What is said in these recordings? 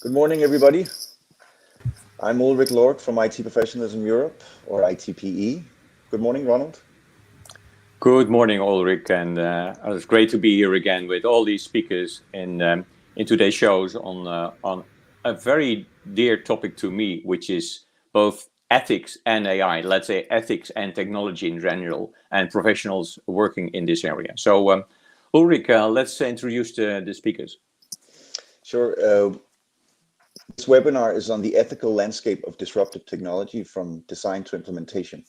Good morning, everybody. I'm Ulrich Lord from IT Professionalism Europe, or ITPE. Good morning, Ronald. Good morning, Ulrich, and it's great to be here again with all these speakers in today's shows on a very dear topic to me, which is both ethics and AI. Let's say ethics and technology in general, and professionals working in this area. So, Ulrich, let's introduce the speakers. Sure. This webinar is on the ethical landscape of disruptive technology from design to implementation.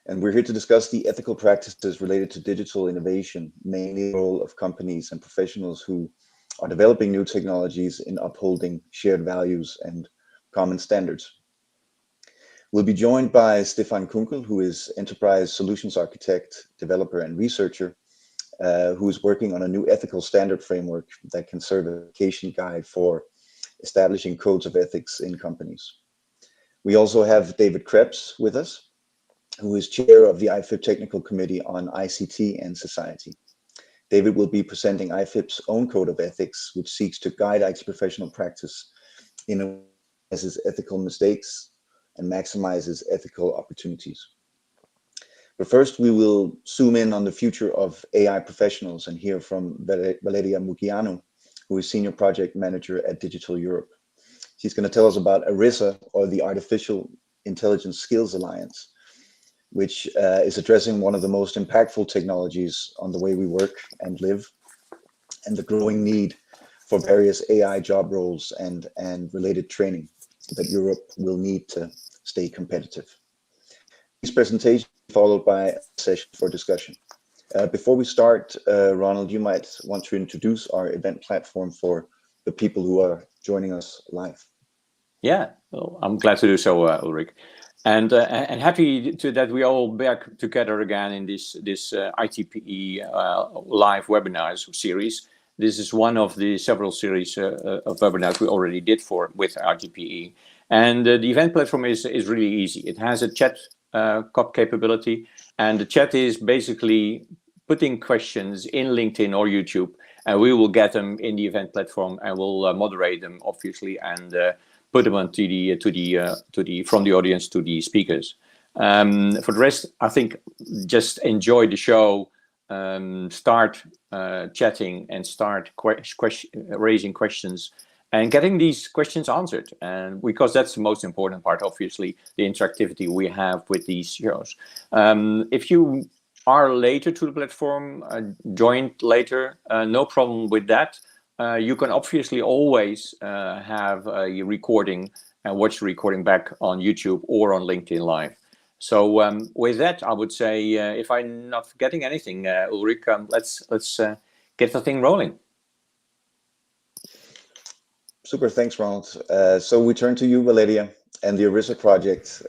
And we're here to discuss the ethical practices related to digital innovation, mainly the role of companies and professionals who are developing new technologies in upholding shared values and common standards. We'll be joined by Stefan Kunkel, who is enterprise solutions architect, developer, and researcher, who is working on a new ethical standard framework that can serve as an application guide for establishing codes of ethics in companies. We also have David Krebs with us, who is chair of the IFIP Technical Committee on ICT and Society. David will be presenting IFIP's own code of ethics, which seeks to guide IT professional practice in a way that minimizes ethical mistakes and maximizes ethical opportunities. But first, we will zoom in on the future of AI professionals and hear from Valeria Mugianu, who is Senior Project Manager at Digital Europe. She's going to tell us about ARISA, or the Artificial Intelligence Skills Alliance, which is addressing one of the most impactful technologies on the way we work and live, and the growing need for various AI job roles and related training that Europe will need to stay competitive. This presentation is followed by a session for discussion. Before we start, Ronald, you might want to introduce our event platform for the people who are joining us live. Yeah, well, I'm glad to do so, Ulrich. And happy that we are all back together again in this ITPE live webinars series. This is one of the several series of webinars we already did with ITPE. And the event platform is really easy. It has a chat capability, and the chat is basically putting questions in LinkedIn or YouTube, and we will get them in the event platform, and we'll moderate them, obviously, and put them onto from the audience to the speakers. For the rest, I think just enjoy the show, start chatting, and start raising questions and getting these questions answered. And because that's the most important part, obviously, the interactivity we have with these shows. If you are later to the platform, joined later, no problem with that. You can obviously always have a recording and watch the recording back on YouTube or on LinkedIn Live. So with that, I would say, if I'm not forgetting anything, Ulrich, let's get the thing rolling. Super, thanks, Ronald. So we turn to you, Valeria, and the ARISA project.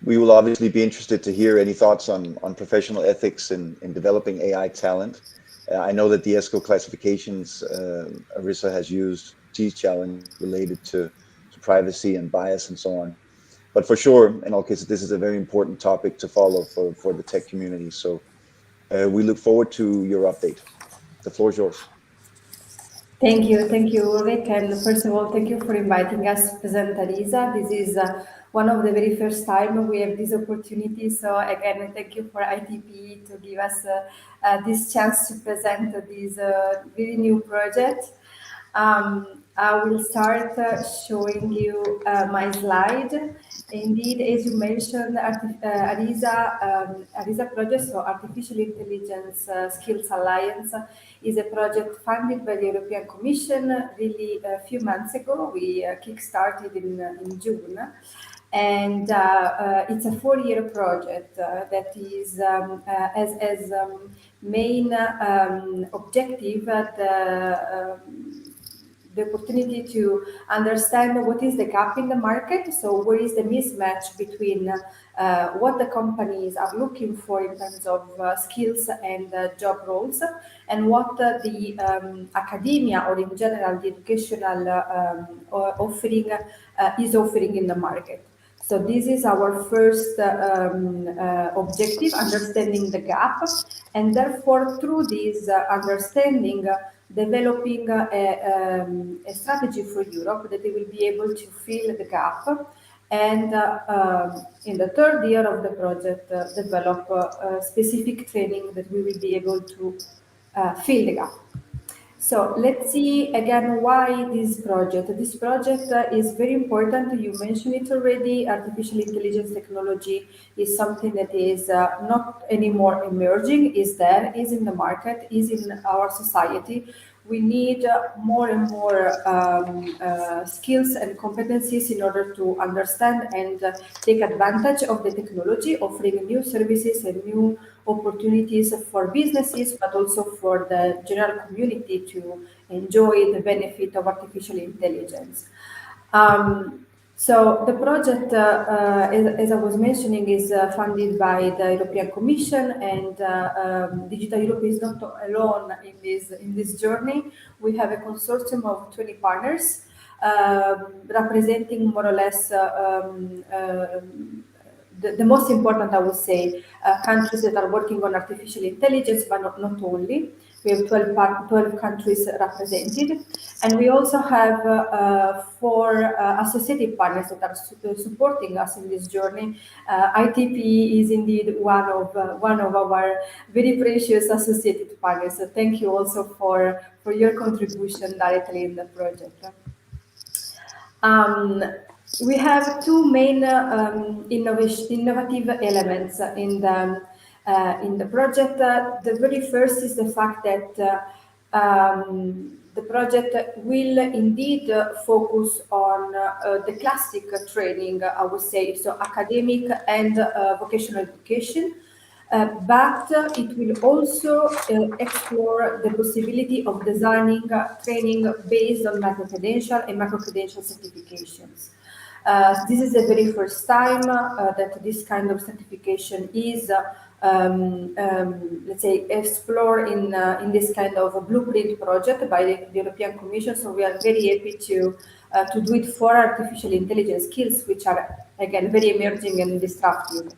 We will obviously be interested to hear any thoughts on professional ethics in developing AI talent. I know that the ESCO classifications ARISA has used these challenges related to privacy and bias and so on. But for sure, in all cases, this is a very important topic to follow for the tech community. So we look forward to your update. The floor is yours. Thank you, Ulrich. And first of all, thank you for inviting us to present ARISA. This is one of the very first time we have this opportunity. So again, thank you for ITPE to give us this chance to present this very new project. I will start showing you my slide. Indeed, as you mentioned, ARISA project, so Artificial Intelligence Skills Alliance, is a project funded by the European Commission. Really, a few months ago, we kick-started in June. And it's a 4-year project that is as main objective the opportunity to understand what is the gap in the market. So where is the mismatch between what the companies are looking for in terms of skills and job roles, and what the academia, or in general the educational offering is offering in the market. So this is our first objective, understanding the gap, and therefore through this understanding developing a strategy for Europe that they will be able to fill the gap. And in the third year of the project, develop specific training that we will be able to fill the gap. So let's see again why this project. This project is very important. You mentioned it already. Artificial intelligence technology is something that is not anymore emerging, is there, is in the market, is in our society. We need more and more skills and competencies in order to understand and take advantage of the technology, offering new services and new opportunities for businesses, but also for the general community to enjoy the benefit of artificial intelligence. So the project, as I was mentioning, is funded by the European Commission, and Digital Europe is not alone in this journey. We have a consortium of 20 partners representing more or less the most important, I would say, countries that are working on artificial intelligence, but not only. We have 12 countries represented. And we also have 4 associated partners that are supporting us in this journey. ITP is indeed one of our very precious associated partners. So thank you also for your contribution directly in the project. We have 2 main innovative elements in the project. The very first is the fact that the project will indeed focus on the classic training, I would say, so academic and vocational education. But it will also explore the possibility of designing training based on micro-credential and macro-credential certifications. This is the very first time that this kind of certification is, let's say, explored in this kind of blueprint project by the European Commission. So we are very happy to do it for artificial intelligence skills, which are, again, very emerging and disruptive.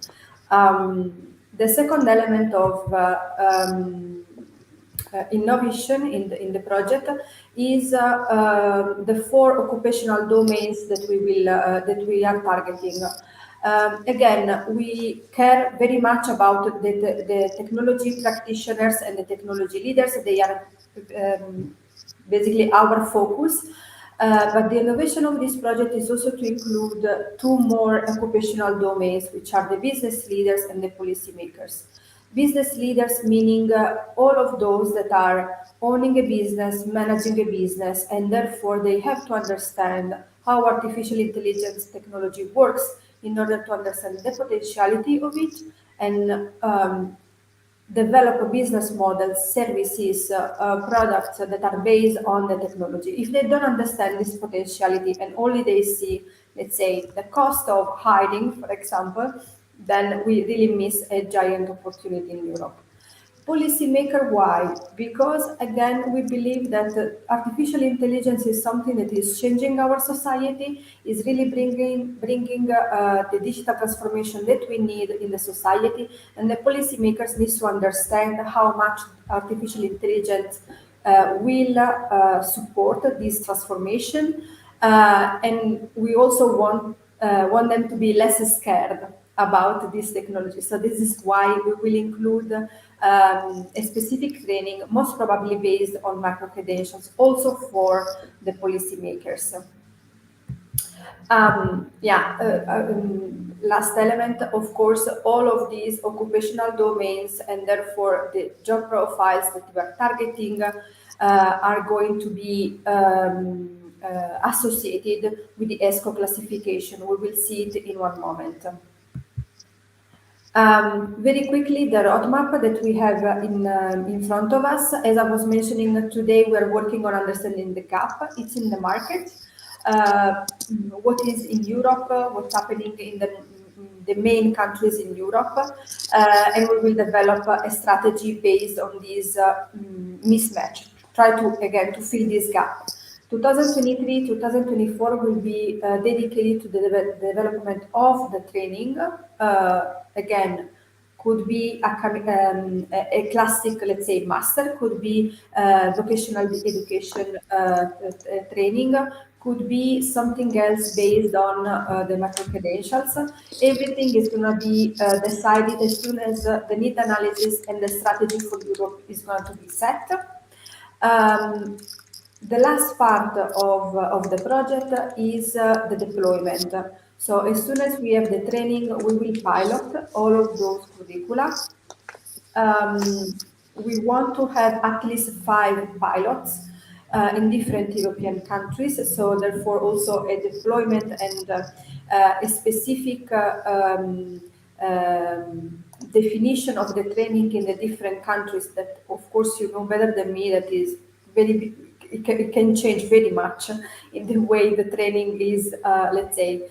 The second element of innovation in the project is the 4 occupational domains that we are targeting. Again, we care very much about the technology practitioners and the technology leaders. They are basically our focus. But the innovation of this project is also to include 2 more occupational domains, which are the business leaders and the policymakers. Business leaders meaning all of those that are owning a business, managing a business, and therefore they have to understand how artificial intelligence technology works in order to understand the potentiality of it and develop a business models, services, products that are based on the technology. If they don't understand this potentiality and only they see, let's say, the cost of hiring, for example, then we really miss a giant opportunity in Europe. Policymaker, why? Because again, we believe that artificial intelligence is something that is changing our society, is really bringing the digital transformation that we need in the society, and the policymakers need to understand how much artificial intelligence will support this transformation, and we also want them to be less scared about this technology. So this is why we will include a specific training, most probably based on macro-credentials, also for the policymakers. Last element, of course, all of these occupational domains and therefore the job profiles that we are targeting are going to be associated with the ESCO classification. We will see it in one moment. Very quickly, the roadmap that we have in front of us. As I was mentioning today, we are working on understanding the gap. It's in the market. What is in Europe, what's happening in the main countries in Europe, and we will develop a strategy based on this mismatch. Try to, again, to fill this gap. 2023, 2024 will be dedicated to the development of the training, again, could be a classic, let's say, master, could be vocational education training, could be something else based on the macro credentials. Everything is going to be decided as soon as the need analysis and the strategy for Europe is going to be set. The last part of the project is the deployment. So as soon as we have the training, we will pilot all of those curricula. We want to have at least 5 pilots in different European countries. So therefore also a deployment and a specific definition of the training in the different countries that, of course, you know better than me, that is very, it can change very much in the way the training is, let's say,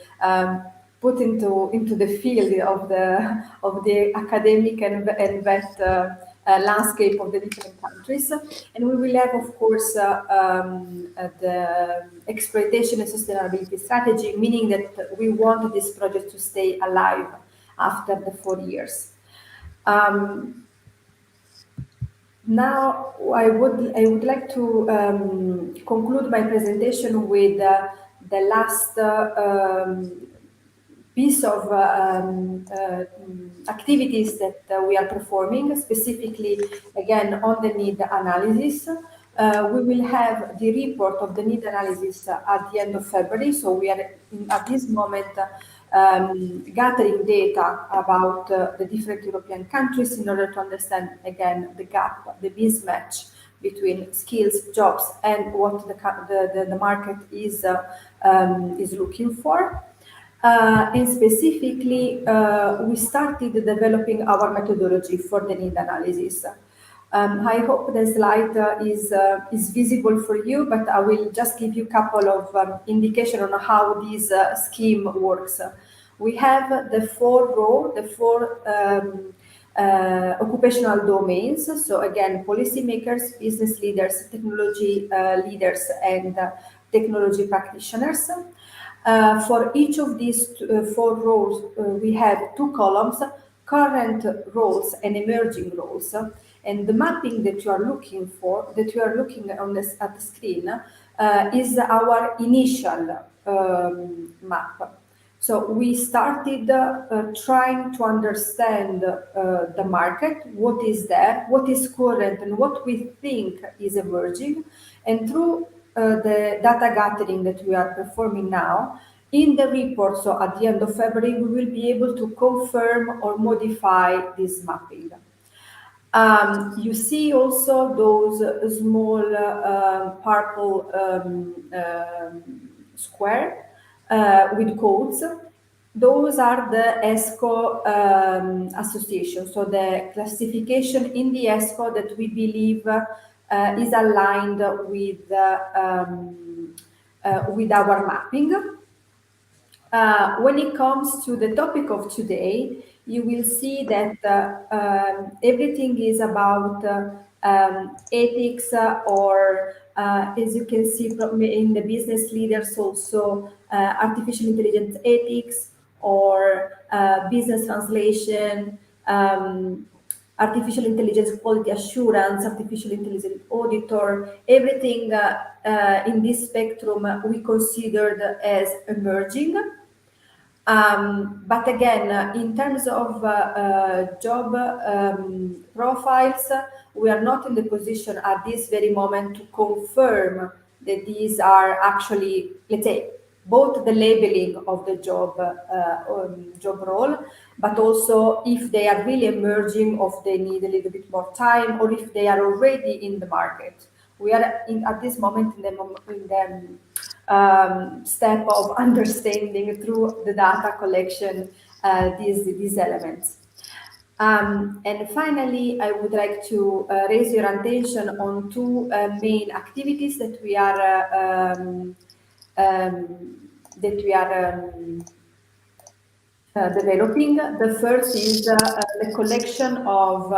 put into the field of the academic and vet landscape of the different countries. And we will have, of course, the exploitation and sustainability strategy, meaning that we want this project to stay alive after the 4 years. Now, I would like to conclude my presentation with the last piece of activities that we are performing, specifically, again, on the need analysis. We will have the report of the need analysis at the end of February. So we are at this moment gathering data about the different European countries in order to understand, again, the gap, the mismatch between skills, jobs, and what the market is looking for. And specifically, we started developing our methodology for the need analysis. I hope the slide is visible for you, but I will just give you a couple of indication on how this scheme works. We have the 4 rows, the 4 occupational domains. So again, policymakers, business leaders, technology leaders, and technology practitioners. For each of these 4 roles, we have 2 columns, current roles and emerging roles. And the mapping that you are looking for, that you are looking on this at the screen, is our initial map. So we started trying to understand the market, what is there, what is current, and what we think is emerging. And through the data gathering that we are performing now, in the report, so at the end of February, we will be able to confirm or modify this mapping. You see also those small purple square with codes. Those are the ESCO association, so the classification in the ESCO that we believe is aligned with our mapping. When it comes to the topic of today, you will see that everything is about ethics, or as you can see from in the business leaders also, artificial intelligence ethics, or business translation, artificial intelligence quality assurance, artificial intelligence auditor, everything in this spectrum we considered as emerging. But again, in terms of job profiles, we are not in the position at this very moment to confirm that these are actually, let's say, both the labeling of the job role, but also if they are really emerging, or if they need a little bit more time, or if they are already in the market. We are at this moment in the step of understanding through the data collection these elements. And finally, I would like to raise your attention on 2 main activities that we are developing. The first is the collection of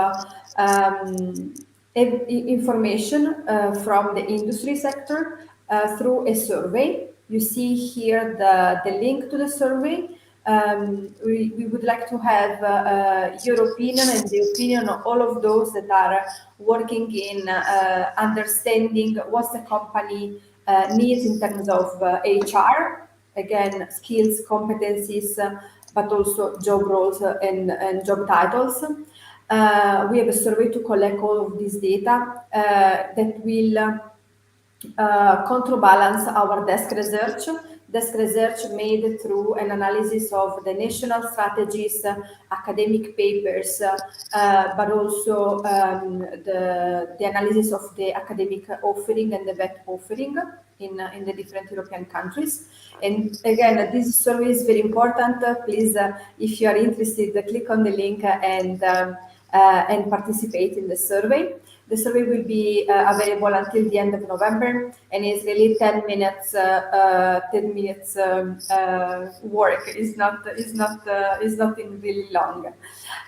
information from the industry sector through a survey. You see here the link to the survey. we would like to have your opinion and the opinion of all of those that are working in understanding what the company needs in terms of HR, again, skills, competencies, but also job roles and job titles. We have a survey to collect all of this data that will counterbalance our desk research. Desk research made through an analysis of the national strategies, academic papers, but also the analysis of the academic offering and the vet offering in the different European countries. And again, this survey is very important. Please, if you are interested, click on the link and participate in the survey. The survey will be available until the end of November, and it's really 10 minutes. 10 minutes work. It's not in really long.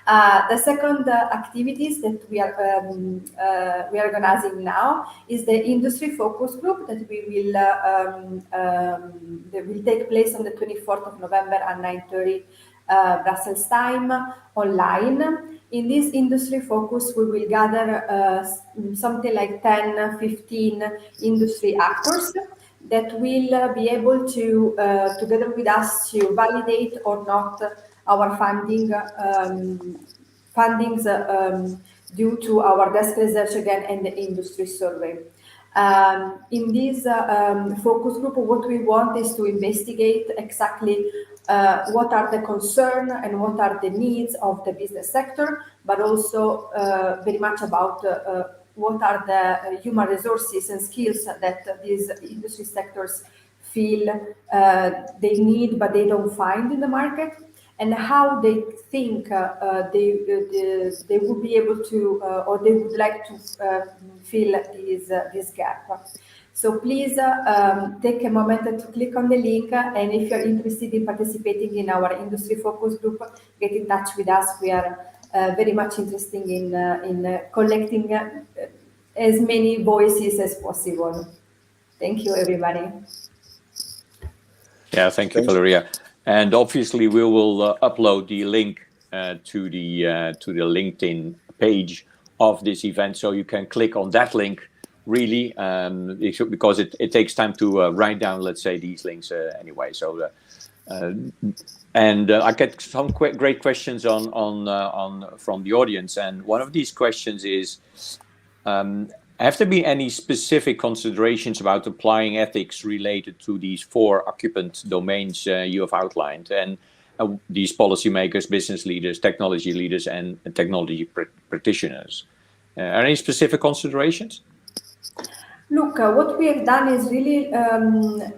The second activities that we are organizing now is the industry focus group that will take place on the 24th of November at 9:30 Brussels time online. In this industry focus, we will gather something like 10, 15 industry actors that will be able to, together with us, to validate or not our findings due to our desk research again and the industry survey. In this focus group, what we want is to investigate exactly what are the concerns and what are the needs of the business sector, but also very much about what are the human resources and skills that these industry sectors feel they need but they don't find in the market, and how they think they would be able to or they would like to fill this gap. So please take a moment to click on the link, and if you're interested in participating in our industry focus group, get in touch with us. We are very much interested in collecting as many voices as possible. Thank you, everybody. Yeah, thank you, Valeria. And obviously, we will upload the link to the LinkedIn page of this event, so you can click on that link. Really, because it takes time to write down, let's say, these links anyway. So, I get some great questions on from the audience, and one of these questions is, have there been any specific considerations about applying ethics related to these 4 occupant domains you have outlined, and these policymakers, business leaders, technology leaders, and technology practitioners? Are any specific considerations? Look, what we have done is really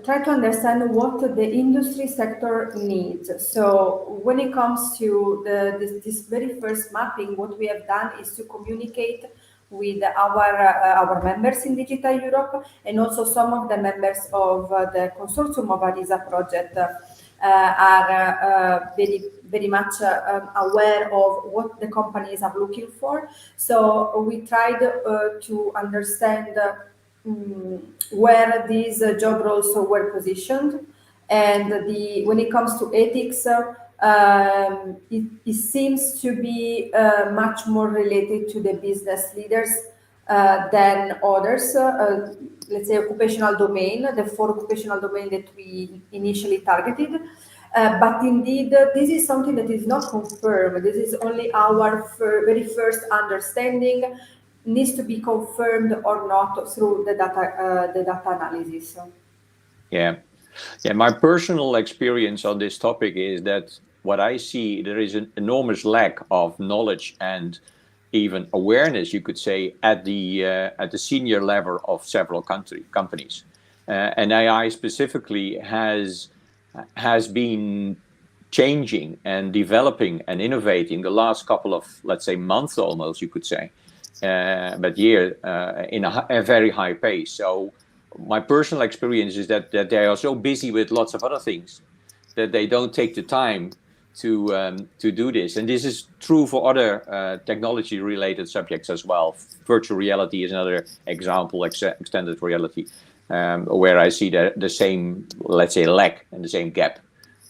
try to understand what the industry sector needs. So when it comes to this very first mapping, what we have done is to communicate with our members in Digital Europe, and also some of the members of the consortium of ARISA project are very much aware of what the companies are looking for. So we tried to understand where these job roles were positioned, and when it comes to ethics, it seems to be much more related to the business leaders than others. Let's say occupational domain, the 4 occupational domain that we initially targeted. But indeed, this is something that is not confirmed. This is only our very first understanding. Needs to be confirmed or not through the data analysis. Yeah. My personal experience on this topic is that what I see, there is an enormous lack of knowledge and even awareness, you could say, at the senior level of several companies. And AI specifically has been changing and developing and innovating the last couple of, let's say, months almost, you could say. But in a very high pace. So my personal experience is that they are so busy with lots of other things that they don't take the time to do this. And this is true for other technology-related subjects as well. Virtual reality is another example, extended reality, where I see the same, let's say, lack and the same gap.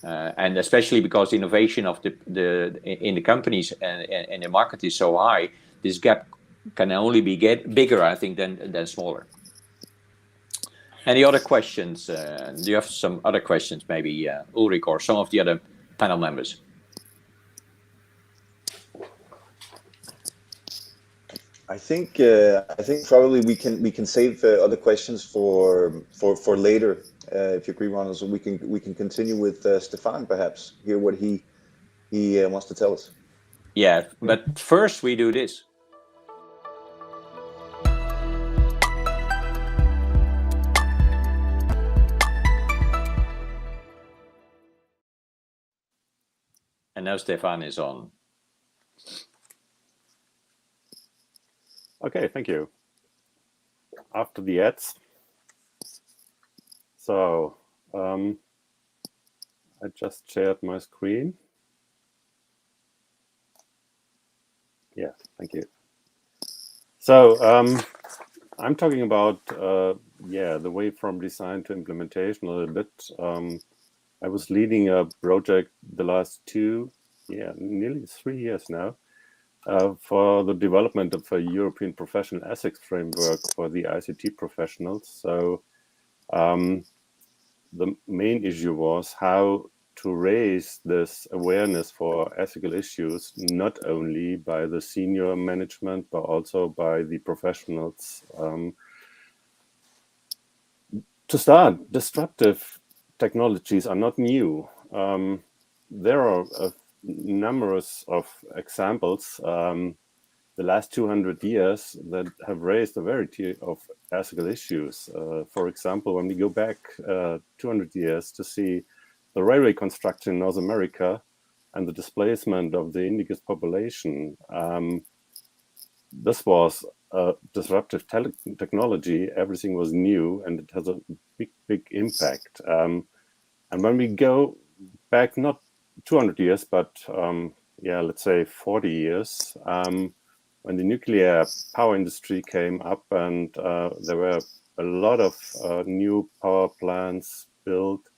And especially because innovation of in the companies and the market is so high, this gap can only be bigger, I think, than smaller. Any other questions? Do you have some other questions, maybe Ulrich or some of the other panel members? I think probably we can save other questions for later, if you agree, Ronald. So we can continue with Stefan, perhaps hear what he wants to tell us. Yeah, but first we do this. And now Stefan is on. Okay, thank you. After the ads. So I just shared my screen. Yeah, thank you. So I'm talking about the way from design to implementation a little bit. I was leading a project the last nearly 3 years now, for the development of a European professional ethics framework for the ICT professionals. So the main issue was how to raise this awareness for ethical issues, not only by the senior management, but also by the professionals. To start, disruptive technologies are not new. There are numerous of examples the last 200 years that have raised a variety of ethical issues. For example, when we go back 200 years to see the railway construction in North America and the displacement of the indigenous population, this was a disruptive technology. Everything was new and it has a big impact. And when we go back, not 200 years, but let's say 40 years, when the nuclear power industry came up and there were a lot of new power plants built,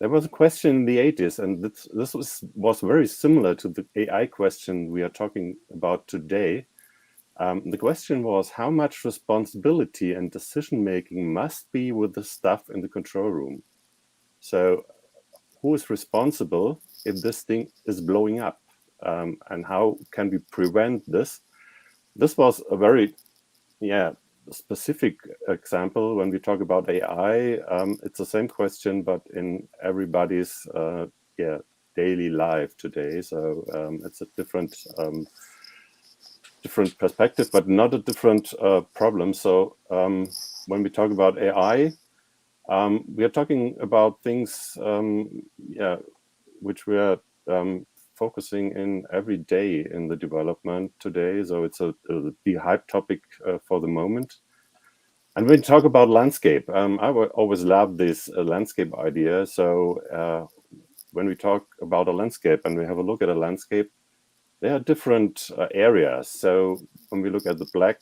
there was a question in the 80s, and this was very similar to the AI question we are talking about today. The question was, how much responsibility and decision-making must be with the stuff in the control room? So who is responsible if this thing is blowing up? And how can we prevent this? This was a very specific example. When we talk about AI, it's the same question, but in everybody's daily life today. So it's a different perspective, but not a different problem. So when we talk about AI, we are talking about things which we are focusing in every day in the development today. So it's the hype topic for the moment. And when we talk about landscape, I always love this landscape idea. So when we talk about a landscape and we have a look at a landscape, there are different areas. So when we look at the black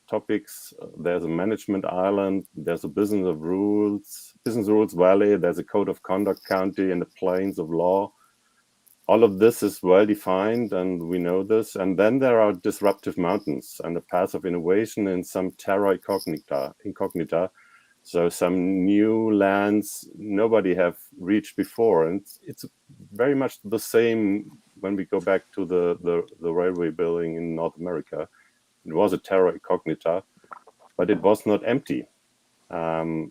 topics, there's a management island, there's a business rules valley, there's a code of conduct county, and the plains of law. All of this is well defined, and we know this. And then there are disruptive mountains and the path of innovation in some terra incognita. So some new lands nobody have reached before. And it's very much the same when we go back to the railway building in North America. It was a terra incognita, but it was not empty. And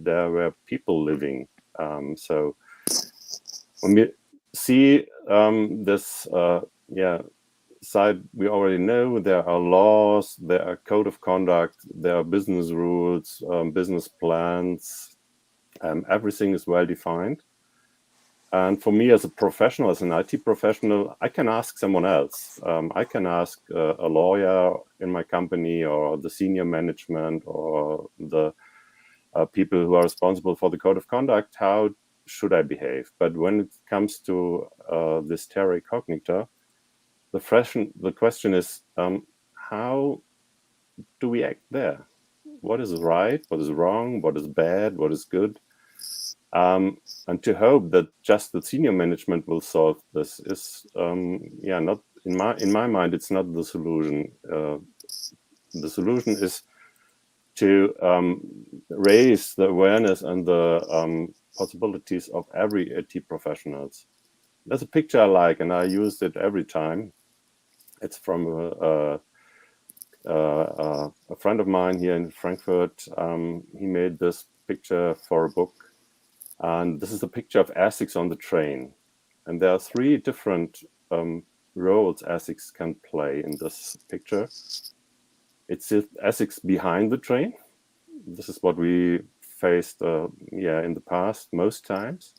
there were people living. So when we see this side, we already know there are laws, there are code of conduct, there are business rules, business plans, everything is well defined. And for me as a professional, as an IT professional, I can ask someone else. I can ask a lawyer in my company or the senior management or the people who are responsible for the code of conduct, how should I behave? But when it comes to this terra incognita, the question is, how do we act there? What is right? What is wrong? What is bad? What is good? And to hope that just the senior management will solve this is, not in my mind. It's not the solution. The solution is to raise the awareness and the possibilities of every IT professionals. There's a picture I like, and I use it every time. It's from a friend of mine here in Frankfurt. He made this picture for a book, and this is a picture of ASICs on the train. And there are 3 different roles ASICs can play in this picture. It's ASICs behind the train. This is what we faced in the past most times.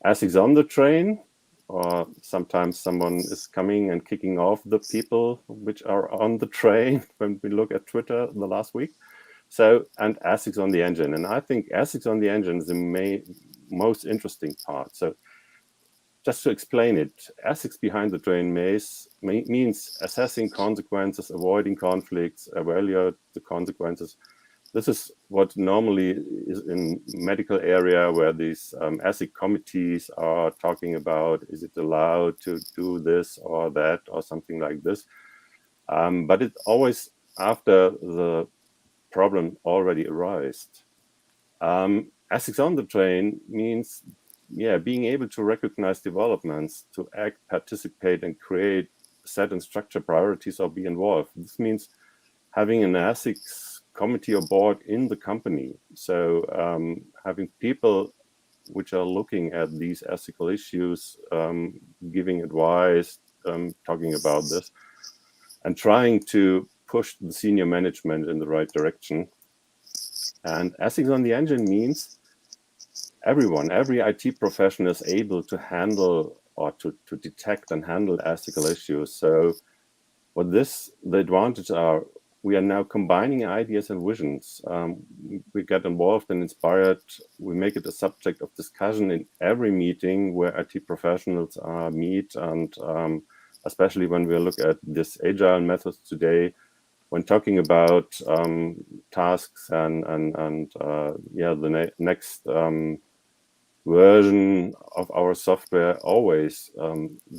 ASICs on the train, or sometimes someone is coming and kicking off the people which are on the train when we look at Twitter the last week. So, and ASICs on the engine. And I think ASICs on the engine is the most interesting part. So just to explain it, ASICs behind the train means assessing consequences, avoiding conflicts, evaluate the consequences. This is what normally is in medical area where these ASIC committees are talking about, is it allowed to do this or that or something like this. But it's always after the problem already arose. ASICs on the train means, being able to recognize developments, to act, participate, and create, set and structure priorities or be involved. This means having an ASICs committee or board in the company. So having people which are looking at these ethical issues, giving advice, talking about this, and trying to push the senior management in the right direction. And ASICs on the engine means everyone, every IT professional is able to handle or to detect and handle ethical issues. So what the advantages are, we are now combining ideas and visions. We get involved and inspired. We make it a subject of discussion in every meeting where IT professionals meet, and especially when we look at this agile methods today, when talking about tasks and the next version of our software, always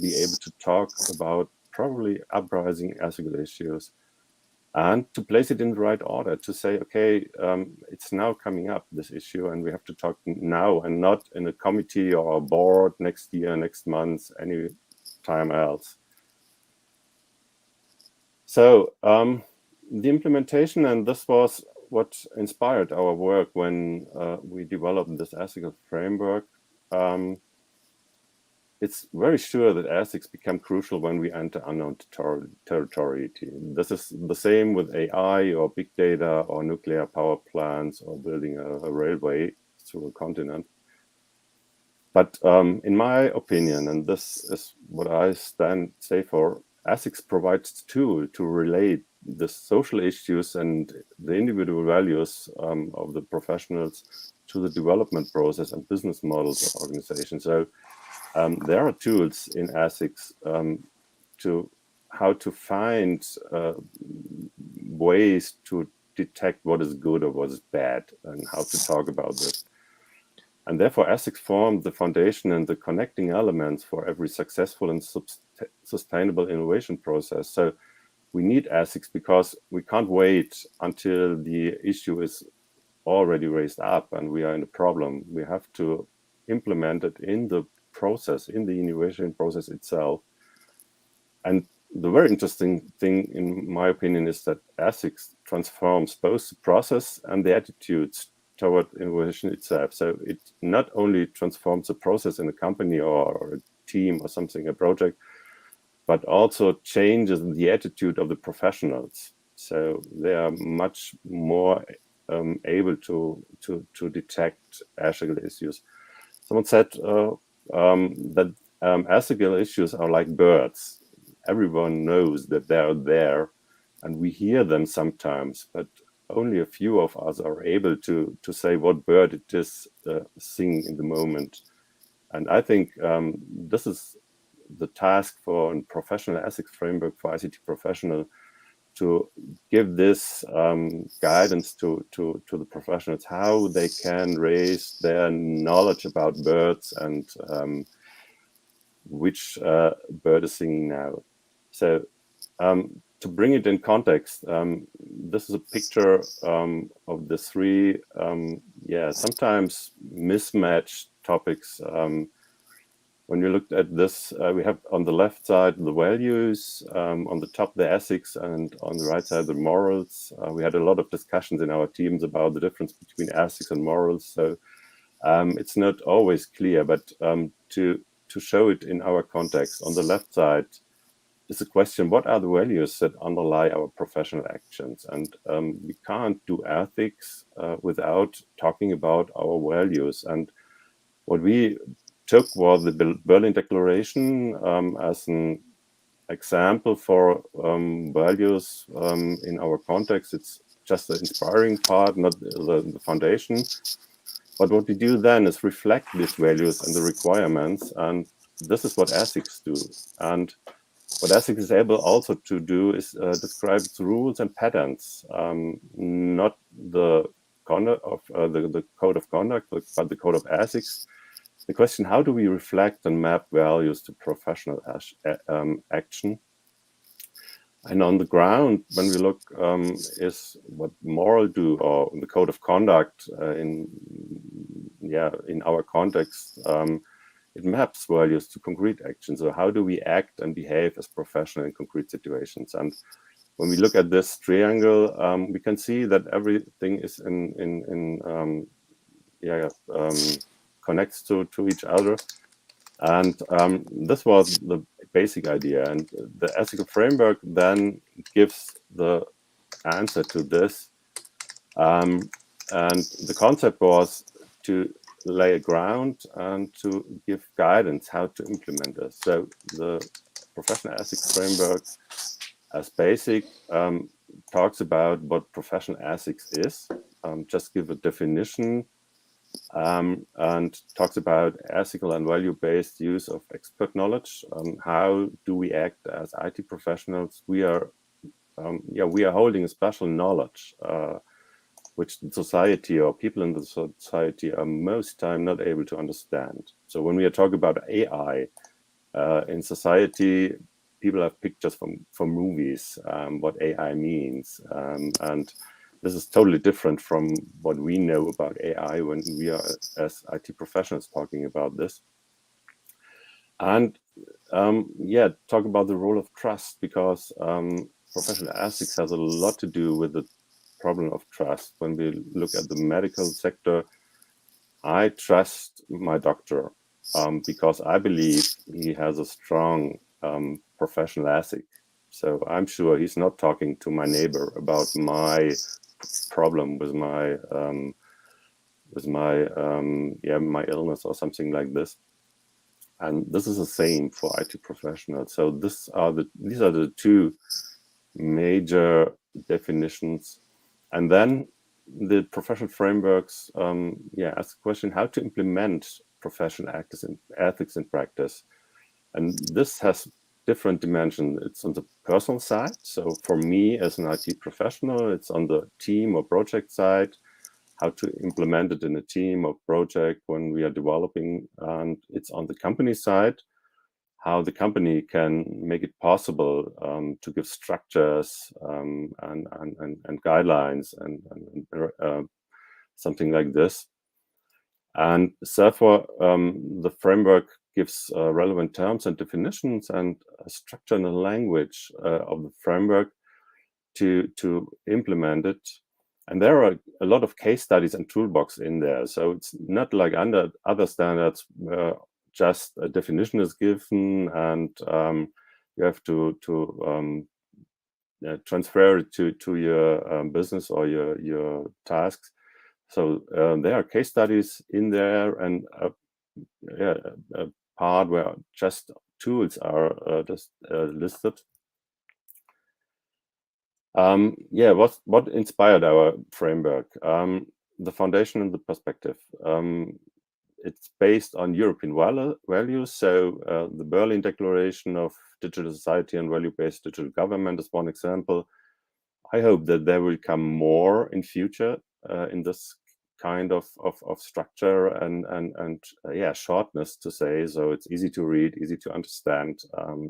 be able to talk about probably uprising ethical issues, and to place it in the right order, to say, okay, it's now coming up, this issue, and we have to talk now and not in a committee or a board next year, next month, any time else. So the implementation, and this was what inspired our work when we developed this ethical framework. It's very sure that ethics become crucial when we enter unknown territory. This is the same with AI or big data or nuclear power plants or building a railway through a continent. But in my opinion, and this is what I say for, ethics provides a tool to relate the social issues and the individual values of the professionals to the development process and business models of organizations. So there are tools in ethics to how to find ways to detect what is good or what is bad, and how to talk about this. And therefore, ethics form the foundation and the connecting elements for every successful and sustainable innovation process. So we need ethics because we can't wait until the issue is already raised up and we are in a problem. We have to implement it in the process, in the innovation process itself. And the very interesting thing, in my opinion, is that ethics transforms both the process and the attitudes toward innovation itself. So it not only transforms the process in a company or a team or something, a project, but also changes the attitude of the professionals. So they are much more able to detect ethical issues. Someone said that ethical issues are like birds. Everyone knows that they are there, and we hear them sometimes, but only a few of us are able to say what bird it is singing in the moment. And I think this is the task for a professional ethics framework for ICT professional, to give this guidance to the professionals, how they can raise their knowledge about birds and which bird is singing now. So to bring it in context, this is a picture of the three, sometimes mismatched topics. When you looked at this, we have on the left side the values, on the top the ethics, and on the right side the morals. We had a lot of discussions in our teams about the difference between ethics and morals. So it's not always clear, but to show it in our context, on the left side is the question: what are the values that underlie our professional actions? And we can't do ethics without talking about our values. And what we took was the Berlin Declaration as an example for values in our context. It's just the inspiring part, not the foundation. But what we do then is reflect these values and the requirements, and this is what ethics do. And what ethics is able also to do is describe its rules and patterns, not the conduct of the code of conduct, but the code of ethics. The question: how do we reflect and map values to professional action? And on the ground, when we look, is what moral do, or the code of conduct in our context. It maps values to concrete actions. So how do we act and behave as professionals in concrete situations? And when we look at this triangle, we can see that everything is connects to each other. And this was the basic idea. And the ethical framework then gives the answer to this. And the concept was to lay a ground and to give guidance how to implement this. So the professional ethics framework as basic talks about what professional ethics is, just give a definition, and talks about ethical and value-based use of expert knowledge. How do we act as IT professionals? We are holding a special knowledge which the society or people in the society are most time not able to understand. So when we are talking about AI in society, people have pictures from movies, what AI means, and this is totally different from what we know about AI when we are as IT professionals talking about this. And talk about the role of trust, because professional ethics has a lot to do with the problem of trust. When we look at the medical sector, I trust my doctor because I believe he has a strong professional ethic. So I'm sure he's not talking to my neighbor about my problem with my my illness or something like this. And this is the same for IT professionals. So these are the two major definitions. And then the professional frameworks ask the question how to implement professional ethics in practice. And this has different dimensions. It's on the personal side. So for me as an IT professional, it's on the team or project side, how to implement it in a team or project when we are developing. And it's on the company side, how the company can make it possible to give structures and guidelines and something like this. And therefore, the framework gives relevant terms and definitions and a structure and a language of the framework to implement it. And there are a lot of case studies and toolbox in there. So it's not like under other standards where just a definition is given and you have to transfer it to your business or your tasks. So there are case studies in there, and a part where just tools are just listed. What inspired our framework? The foundation and the perspective. It's based on European values. So the Berlin Declaration of Digital Society and Value-Based Digital Government is one example. I hope that there will come more in future in this kind of structure and yeah, shortness to say. So it's easy to read, easy to understand,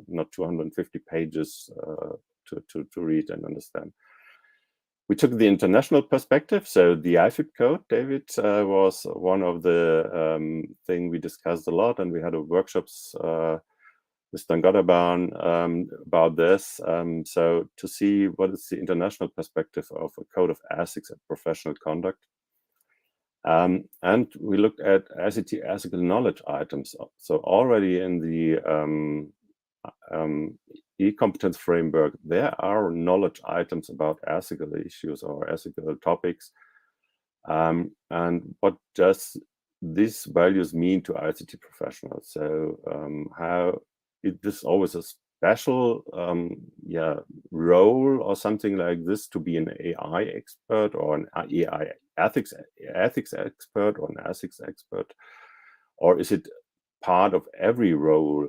not 250 pages to read and understand. We took the international perspective. So the IFIP code, David, was one of the thing we discussed a lot, and we had a workshops with Dan Godderban about this. So to see what is the international perspective of a code of ethics and professional conduct. And we looked at ICT ethical knowledge items. So already in the e-competence framework, there are knowledge items about ethical issues or ethical topics. And what does these values mean to ICT professionals? So how this always a special role or something like this to be an AI expert or an AI ethics expert or an ethics expert, or is it part of every role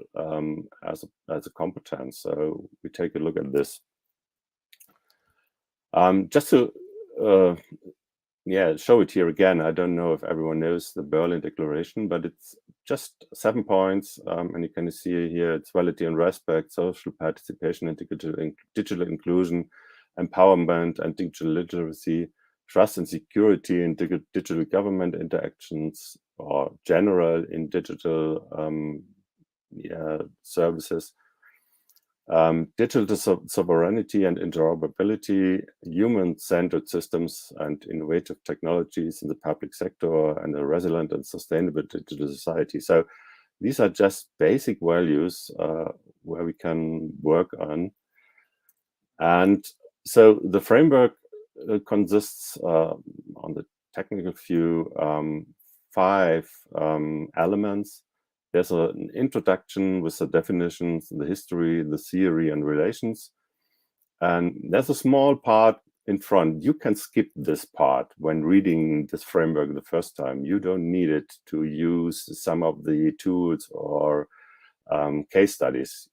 as a competence? So we take a look at this. Just to show it here again. I don't know if everyone knows the Berlin Declaration, but it's just 7 points, and you can see here equality and respect, social participation and digital inclusion, empowerment and digital literacy, trust and security in digital government interactions, or general in digital services. Digital sovereignty and interoperability, human-centered systems and innovative technologies in the public sector, and a resilient and sustainable digital society. So these are just basic values where we can work on. And so the framework consists on the technical view 5 elements. There's an introduction with the definitions, the history, the theory, and relations. And there's a small part in front. You can skip this part when reading this framework the first time. You don't need it to use some of the tools or case studies.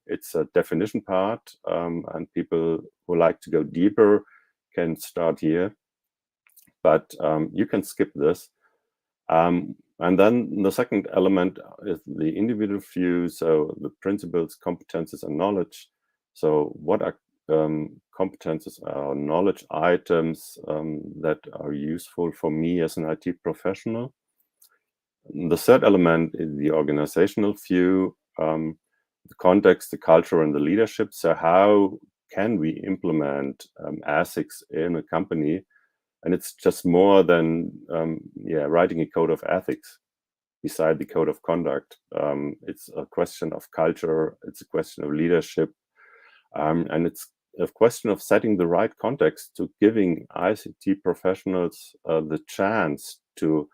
It's a definition part, and people who like to go deeper can start here. But you can skip this. And then the second element is the individual view, so the principles, competences, and knowledge. So what are competences or knowledge items that are useful for me as an IT professional? The third element is the organizational view, the context, the culture, and the leadership. So how can we implement ethics in a company? And it's just more than writing a code of ethics beside the code of conduct. It's a question of culture, it's a question of leadership, and it's a question of setting the right context to giving ICT professionals the chance to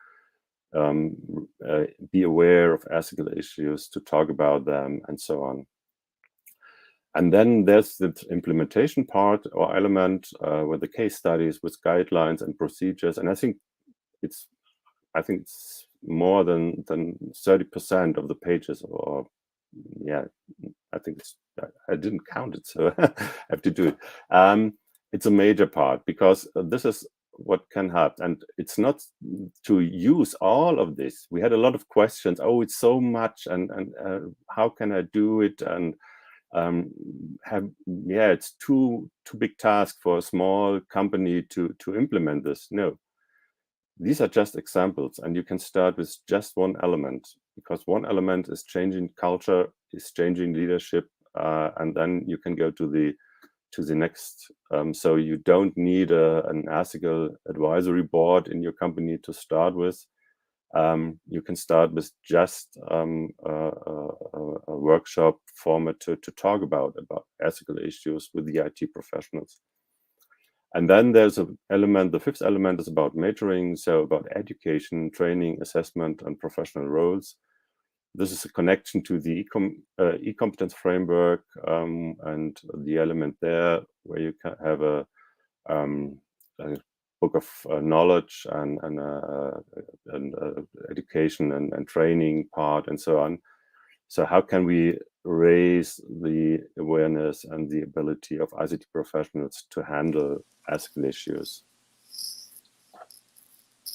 be aware of ethical issues, to talk about them, and so on. And then there's the implementation part or element with the case studies, with guidelines and procedures. And I think it's more than 30% of the pages, or I think I didn't count it, so I have to do it. It's a major part because this is what can happen, and it's not to use all of this. We had a lot of questions. Oh, it's so much, and how can I do it? And it's too big task for a small company to implement this. No, these are just examples, and you can start with just one element, because one element is changing culture, is changing leadership, and then you can go to the next. So you don't need an ethical advisory board in your company to start with. You can start with just a workshop format to talk about ethical issues with the IT professionals. And then there's an element, the fifth element is about mentoring, so about education, training, assessment, and professional roles. This is a connection to the e-competence framework, and the element there where you can have a book of knowledge and education and training part and so on. So how can we raise the awareness and the ability of ICT professionals to handle ethical issues.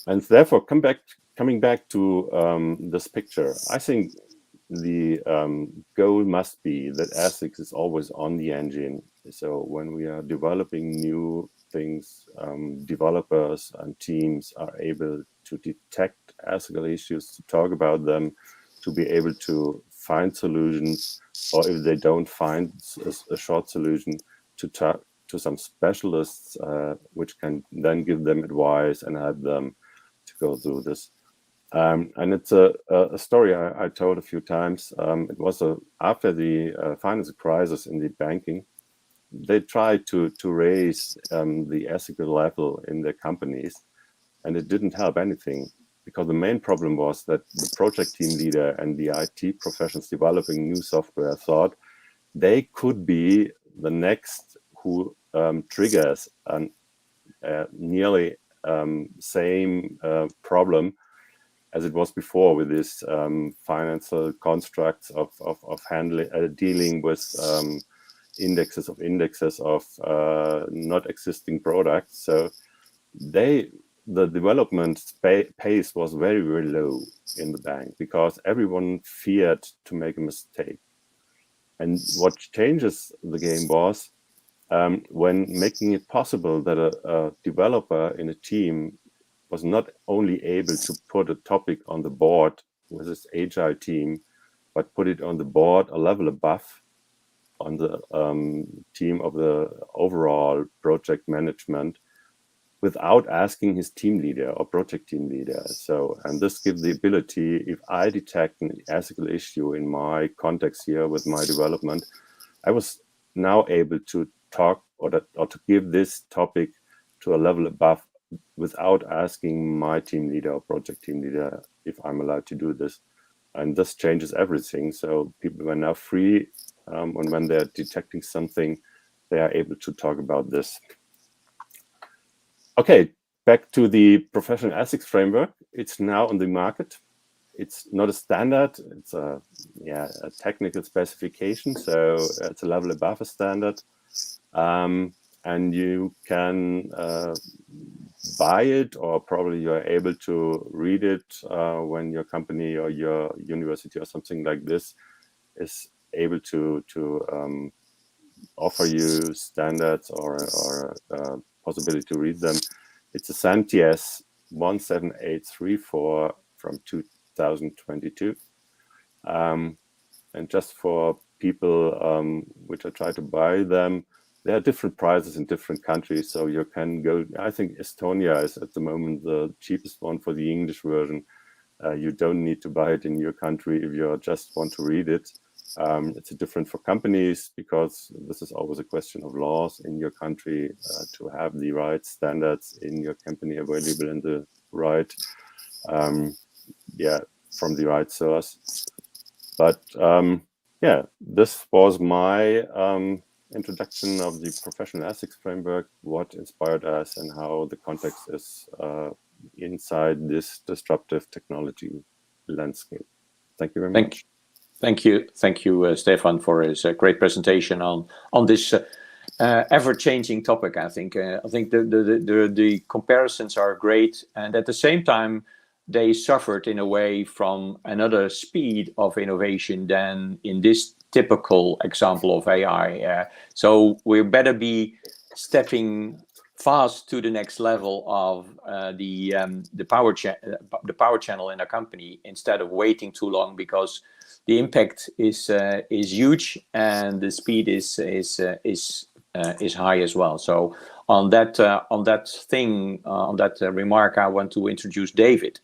And therefore, coming back to this picture, I think the goal must be that ethics is always on the engine. So when we are developing new things, developers and teams are able to detect ethical issues, to talk about them, to be able to find solutions, or if they don't find a short solution, to talk to some specialists, which can then give them advice and help them to go through this. And it's a story I told a few times. It was after the financial crisis in the banking. They tried to raise the ethical level in their companies, and it didn't help anything, because the main problem was that the project team leader and the IT professionals developing new software thought they could be the next who triggers a nearly same problem as it was before, with this financial constructs of handling, dealing with indexes of not existing products. So the development pace was very, very low in the bank, because everyone feared to make a mistake. And what changes the game was when making it possible that a developer in a team was not only able to put a topic on the board with his agile team, but put it on the board a level above on the team of the overall project management, without asking his team leader or project team leader. So, and this gives the ability, if I detect an ethical issue in my context here with my development, I was now able to talk or to give this topic to a level above, without asking my team leader or project team leader if I'm allowed to do this. And this changes everything. So people are now free, when they're detecting something, they are able to talk about this. Okay, back to the professional ethics framework. It's now on the market. It's not a standard, it's a technical specification. So it's a level above a standard. And you can buy it, or probably you're able to read it when your company or your university or something like this is able to offer you standards or possibility to read them. It's a SANTS 17834 from 2022. And just for people which are trying to buy them, there are different prices in different countries. So you can go, I think Estonia is at the moment the cheapest one for the English version. You don't need to buy it in your country if you just want to read it. It's different for companies, because this is always a question of laws in your country to have the right standards in your company available in the right, from the right source. But this was my introduction of the professional ethics framework, what inspired us, and how the context is inside this disruptive technology landscape. Thank you very much. Thank you, Stefan, for his great presentation on this ever-changing topic. I think the comparisons are great, and at the same time, they suffered in a way from another speed of innovation than in this typical example of AI. So we better be stepping fast to the next level of the power channel in a company, instead of waiting too long, because the impact is huge and the speed is high as well. So on that remark, I want to introduce David.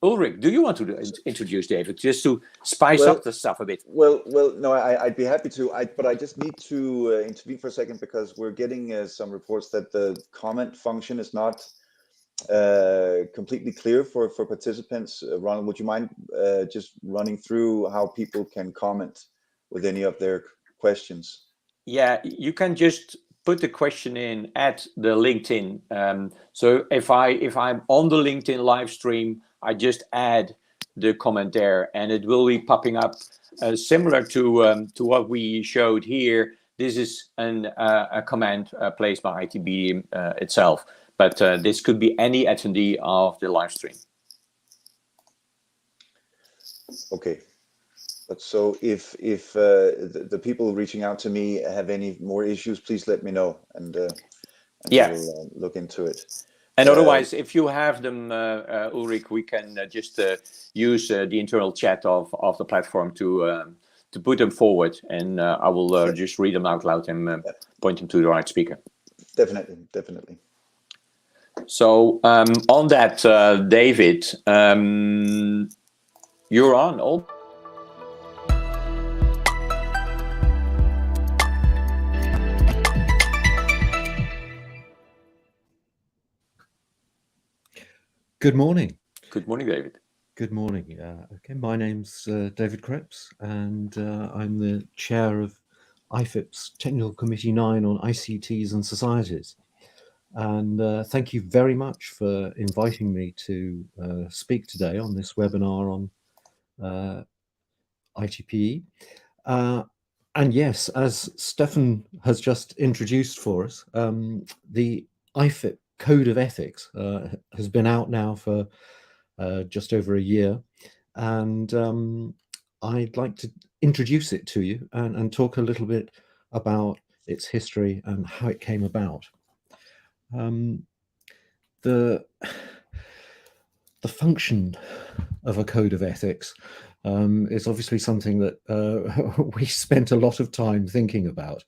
Ulrich, do you want to introduce David, just to spice up the stuff a bit? Well, no, I'd be happy to. But I just need to intervene for a second, because we're getting some reports that the comment function is not completely clear for participants. Ronald, would you mind just running through how people can comment with any of their questions? Yeah, you can just put the question in at the LinkedIn. So if I'm on the LinkedIn live stream, I just add the comment there, and it will be popping up similar to what we showed here. This is a comment placed by ITB itself, but this could be any attendee of the live stream. Okay. But so if the people reaching out to me have any more issues, please let me know, and Yeah, we'll look into it. and otherwise, if you have them, Ulrich, we can just use the internal chat of the platform to put them forward, and I will just read them out loud and point them to the right speaker. Definitely. So on that, David, you're on. All. Good morning. Good morning, David. Good morning. Okay, my name's David Krebs, and I'm the chair of IFIP's Technical Committee 9 on ICTs and Societies. And thank you very much for inviting me to speak today on this webinar on ITPE. And yes, as Stefan has just introduced for us, the IFIP Code of Ethics has been out now for just over a year, and I'd like to introduce it to you and talk a little bit about its history and how it came about. The function of a code of ethics is obviously something that we spent a lot of time thinking about.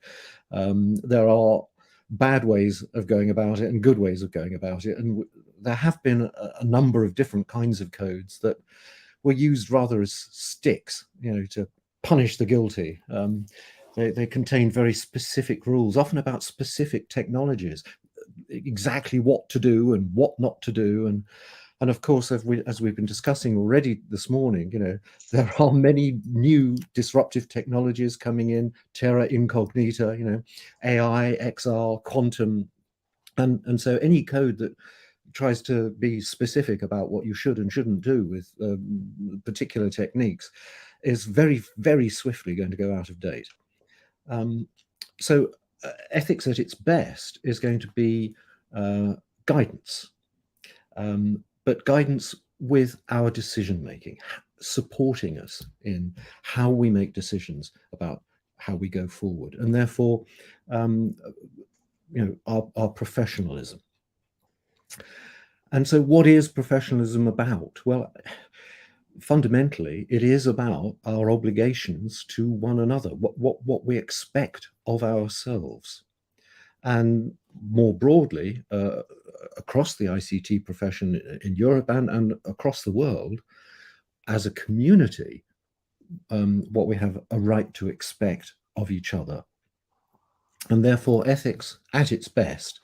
There are bad ways of going about it and good ways of going about it, and there have been a number of different kinds of codes that were used rather as sticks, to punish the guilty. They contain very specific rules, often about specific technologies, exactly what to do and what not to do. And of course, as we've been discussing already this morning, there are many new disruptive technologies coming in, terra incognita, AI, XR, quantum. And so any code that tries to be specific about what you should and shouldn't do with particular techniques is very, very swiftly going to go out of date. So ethics at its best is going to be guidance. But guidance with our decision making, supporting us in how we make decisions about how we go forward, and therefore, our professionalism. And so, what is professionalism about? Well, fundamentally, it is about our obligations to one another, what we expect of ourselves, and more broadly, across the ICT profession in Europe and across the world, as a community, what we have a right to expect of each other. And therefore, ethics at its best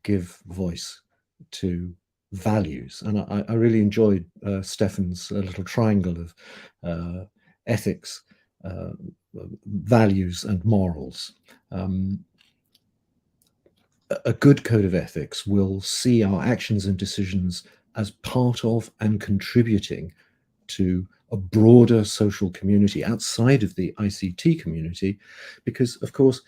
give voice to values. And I really enjoyed Stefan's little triangle of ethics, values, and morals. A good code of ethics will see our actions and decisions as part of and contributing to a broader social community outside of the ICT community, because, of course,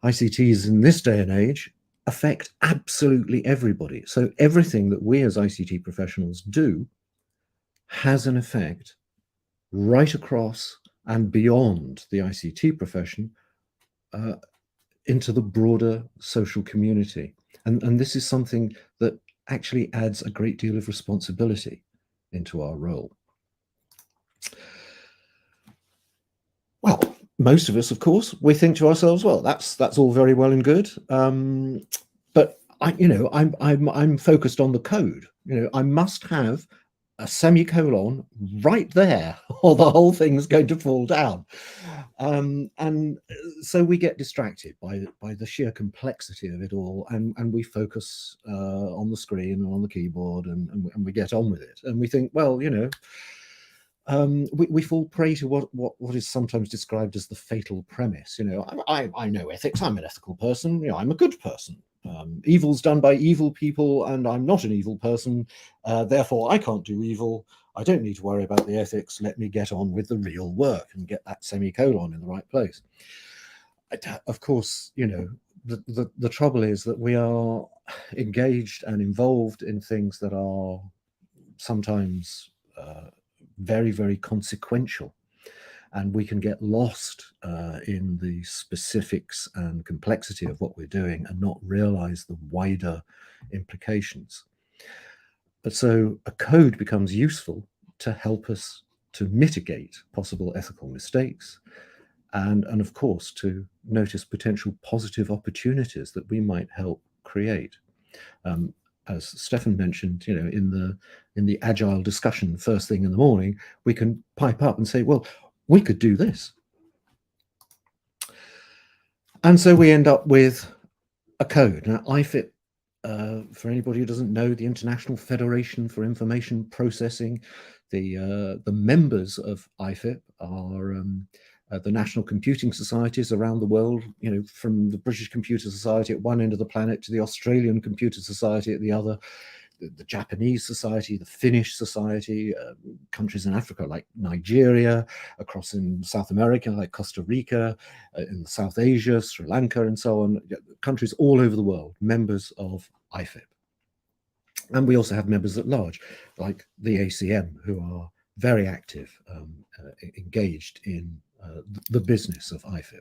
ICTs in this day and age affect absolutely everybody. So everything that we as ICT professionals do has an effect right across and beyond the ICT profession into the broader social community. And this is something that actually adds a great deal of responsibility into our role. Well, most of us, of course, we think to ourselves, well, that's all very well and good, but I'm focused on the code. I must have a semicolon right there, or the whole thing's going to fall down. And so we get distracted by the sheer complexity of it all, and we focus on the screen and on the keyboard, and we get on with it. And we think, well, we fall prey to what is sometimes described as the fatal premise. I know ethics. I'm an ethical person. I'm a good person. Evil's done by evil people, and I'm not an evil person, therefore I can't do evil. I don't need to worry about the ethics. Let me get on with the real work and get that semicolon in the right place. Of course, you know, the trouble is that we are engaged and involved in things that are sometimes very, very consequential, and we can get lost in the specifics and complexity of what we're doing and not realize the wider implications. But so a code becomes useful to help us to mitigate possible ethical mistakes, and of course to notice potential positive opportunities that we might help create. As Stefan mentioned, you know, in the agile discussion first thing in the morning, we can pipe up and say, well, we could do this. And so we end up with a code. Now, IFIP, for anybody who doesn't know, the International Federation for Information Processing, the members of IFIP are the national computing societies around the world, you know, from the British Computer Society at one end of the planet to the Australian Computer Society at the other, the Japanese Society, the Finnish Society, countries in Africa like Nigeria, across in South America like Costa Rica, in South Asia, Sri Lanka, and so on, countries all over the world, members of IFIP. And we also have members at large, like the ACM, who are very active, engaged in the business of IFIP.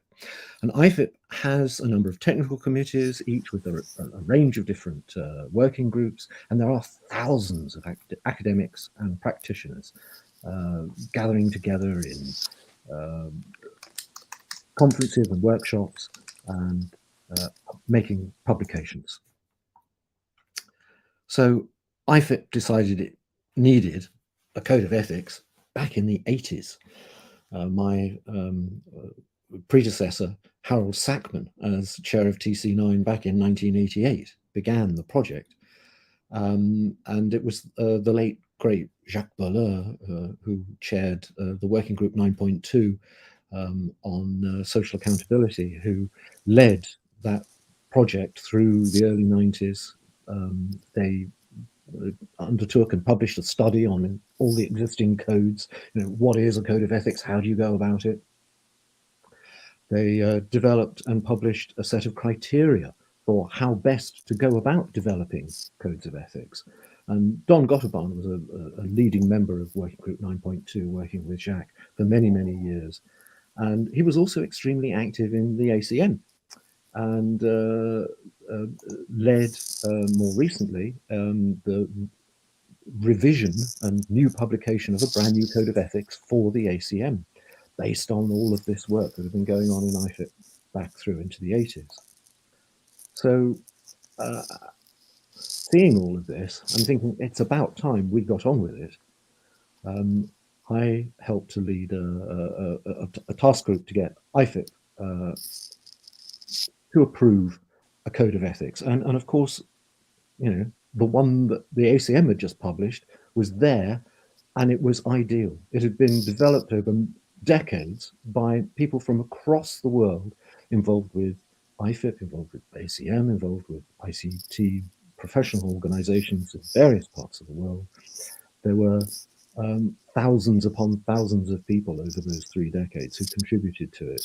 And IFIP has a number of technical committees, each with a range of different working groups, and there are thousands of academics and practitioners gathering together in conferences and workshops and making publications. So IFIP decided it needed a code of ethics back in the 80s. My predecessor, Harold Sackman, as chair of TC9 back in 1988, began the project. And it was the late, great Jacques Boller, who chaired the working group 9.2 on social accountability, who led that project through the early 90s. They undertook and published a study on all the existing codes. You know, what is a code of ethics? How do you go about it? They developed and published a set of criteria for how best to go about developing codes of ethics. And Don Gotterbahn was a leading member of Working Group 9.2, working with Jacques for many, many years. And he was also extremely active in the ACM and led more recently the revision and new publication of a brand new code of ethics for the ACM, based on all of this work that had been going on in IFIP back through into the 80s. So seeing all of this, I'm thinking it's about time we got on with it. I helped to lead a task group to get IFIP to approve a code of ethics. And of course, you know, the one that the ACM had just published was there, and it was ideal. It had been developed over decades by people from across the world involved with IFIP, involved with ACM, involved with ICT professional organizations in various parts of the world. There were thousands upon thousands of people over those 3 decades who contributed to it.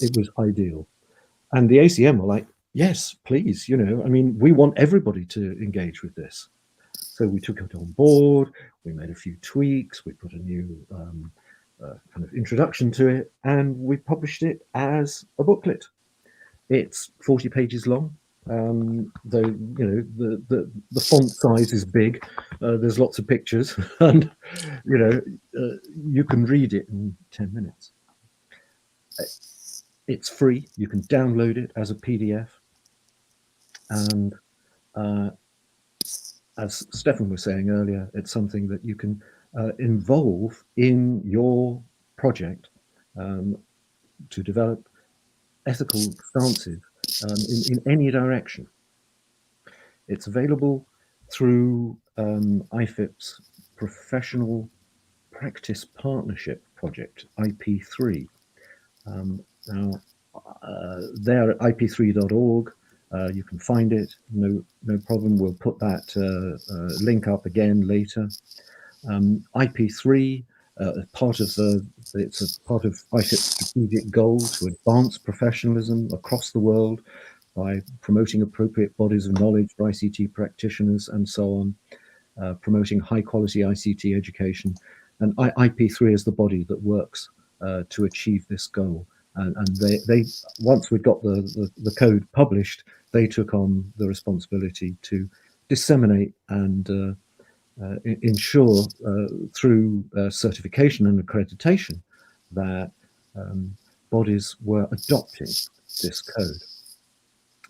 It was ideal. And the ACM were like, yes, please, you know, I mean, we want everybody to engage with this. So we took it on board, we made a few tweaks, we put a new kind of introduction to it, and we published it as a booklet. It's 40 pages long, though, you know, the font size is big, there's lots of pictures, and, you know, you can read it in 10 minutes. It's free, you can download it as a PDF, and as Stefan was saying earlier, it's something that you can involve in your project to develop ethical stances in any direction. It's available through IFIP's Professional Practice Partnership Project, IP3. Now, they're at ip3.org. You can find it, no problem. We'll put that link up again later. IP3, it's a part of IFIP's strategic goal to advance professionalism across the world by promoting appropriate bodies of knowledge for ICT practitioners and so on, promoting high quality ICT education. And IP3 is the body that works to achieve this goal. And they once we got the code published, they took on the responsibility to disseminate and ensure through certification and accreditation that bodies were adopting this code.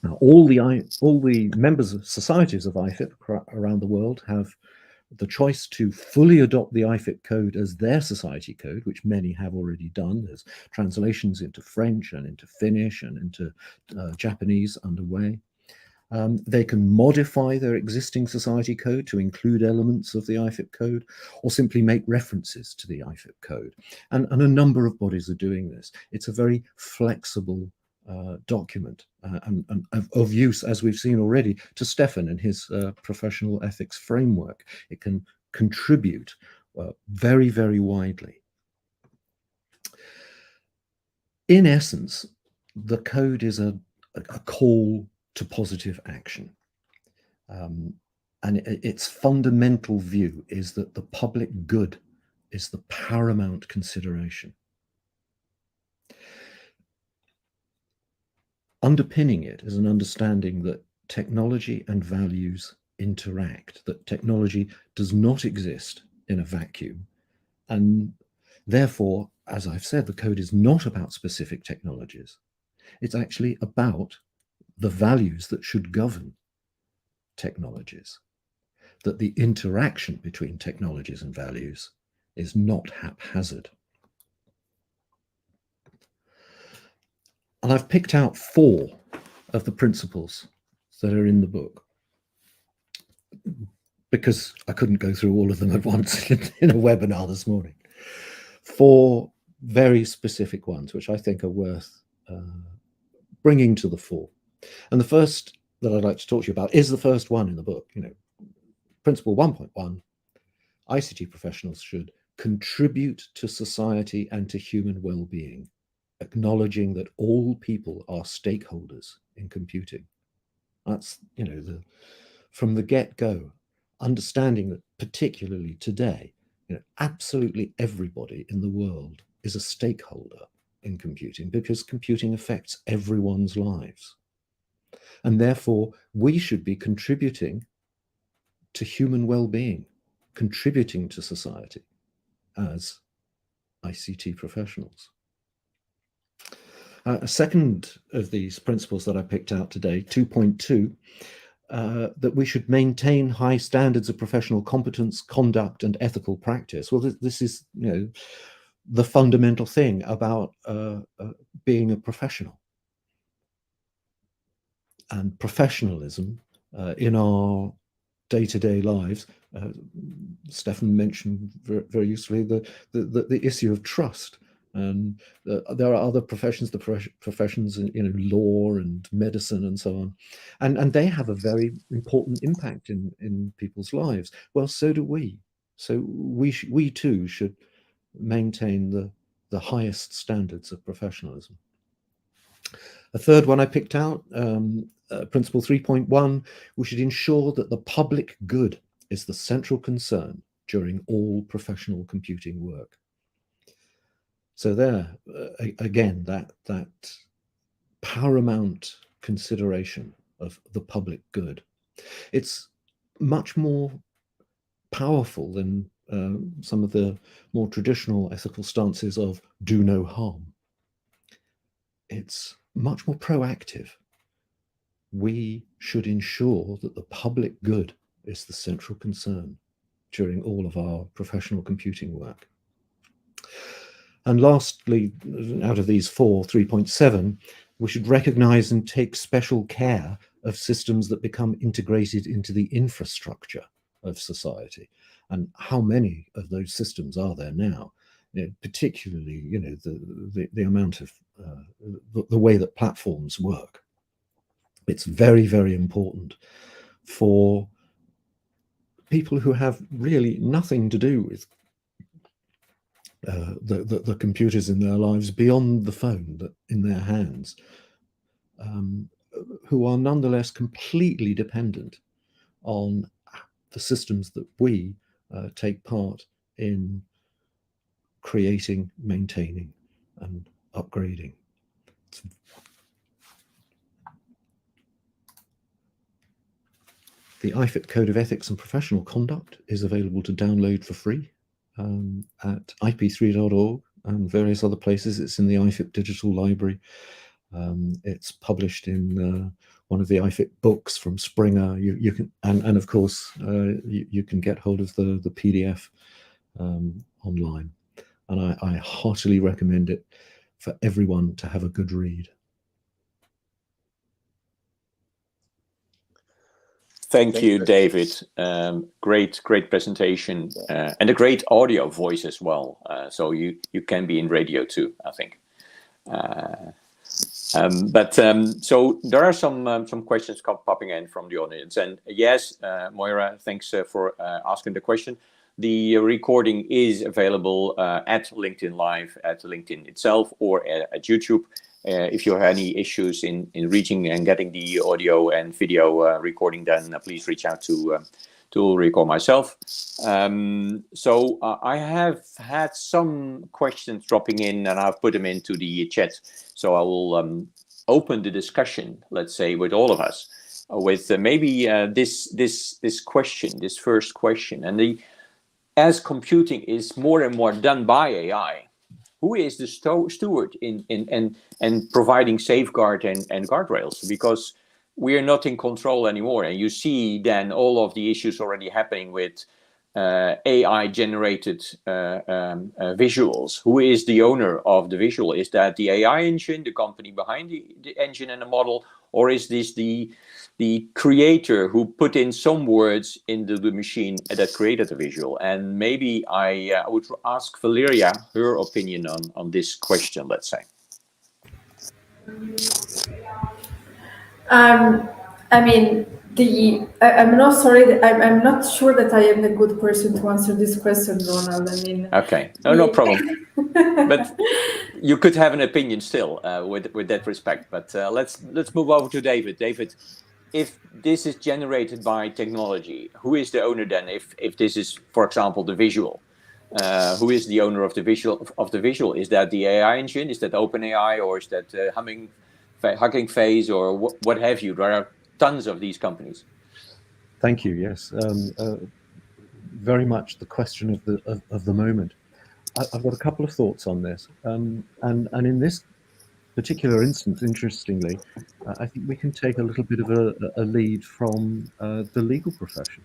Now, all the members of societies of IFIP around the world have the choice to fully adopt the IFIP code as their society code, which many have already done. There's translations into French and into Finnish and into Japanese underway. They can modify their existing society code to include elements of the IFIP code, or simply make references to the IFIP code. And a number of bodies are doing this. It's a very flexible document and of use, as we've seen already, to Stefan and his professional ethics framework. It can contribute very, very widely. In essence, the code is a call to positive action. And its fundamental view is that the public good is the paramount consideration. Underpinning it is an understanding that technology and values interact, that technology does not exist in a vacuum. And therefore, as I've said, the code is not about specific technologies. It's actually about the values that should govern technologies, that the interaction between technologies and values is not haphazard. And I've picked out 4 of the principles that are in the book, because I couldn't go through all of them at once in a webinar this morning. 4 very specific ones, which I think are worth bringing to the fore. And the first that I'd like to talk to you about is the first one in the book. Principle 1.1, ICT professionals should contribute to society and to human well-being, acknowledging that all people are stakeholders in computing. That's, from the get-go, understanding that particularly today, absolutely everybody in the world is a stakeholder in computing, because computing affects everyone's lives. And therefore, we should be contributing to human well-being, contributing to society as ICT professionals. A second of these principles that I picked out today, 2.2, that we should maintain high standards of professional competence, conduct, and ethical practice. Well, this is, the fundamental thing about being a professional. And professionalism in our day-to-day lives, Stefan mentioned very usefully the issue of trust. And there are other professions, professions in law and medicine and so on, and they have a very important impact in people's lives. Well, so do we. So we too should maintain the highest standards of professionalism. A third one I picked out, principle 3.1, we should ensure that the public good is the central concern during all professional computing work. So there, again, that paramount consideration of the public good. It's much more powerful than some of the more traditional ethical stances of do no harm. It's much more proactive. We should ensure that the public good is the central concern during all of our professional computing work. And lastly, out of these 4, 3.7, we should recognize and take special care of systems that become integrated into the infrastructure of society. And how many of those systems are there now? Particularly, the amount of the way that platforms work. It's very, very important for people who have really nothing to do with the computers in their lives beyond the phone in their hands, who are nonetheless completely dependent on the systems that we take part in creating, maintaining, and upgrading. The IFIT Code of Ethics and Professional Conduct is available to download for free at ip3.org and various other places. It's in the IFIT Digital Library. It's published in one of the IFIT books from Springer. You can, and of course, you can get hold of the PDF online. And I heartily recommend it for everyone to have a good read. Thank you, David. Great presentation and a great audio voice as well. So you can be in radio too, I think. So there are some questions popping in from the audience. And yes, Moira, thanks for asking the question. The recording is available at LinkedIn Live, at LinkedIn itself, or at YouTube. If you have any issues in reaching and getting the audio and video recording done, please reach out to Ulrich or myself. So I have had some questions dropping in, and I've put them into the chat. So I will open the discussion, let's say, with all of us, with maybe this question, this first question, and as computing is more and more done by AI. Who is the steward in providing safeguard and guardrails? Because we are not in control anymore. And you see then all of the issues already happening with AI-generated visuals. Who is the owner of the visual? Is that the AI engine, the company behind the engine and the model? Or is this the creator who put in some words into the machine that created the visual? And maybe I would ask Valeria her opinion on this question, let's say. I mean, I'm not sorry. I'm not sure that I am the good person to answer this question, Ronald. I mean, okay, no problem. But you could have an opinion still with that respect. But let's move over to David. David, if this is generated by technology, who is the owner then? If this is, for example, the visual, who is the owner of the visual? Is that the AI engine? Is that OpenAI, or is that Hugging Face, or what have you? There are tons of these companies. Thank you. Yes, very much the question of the moment. I've got a couple of thoughts on this, and in this particular instance, interestingly, I think we can take a little bit of a lead from the legal profession,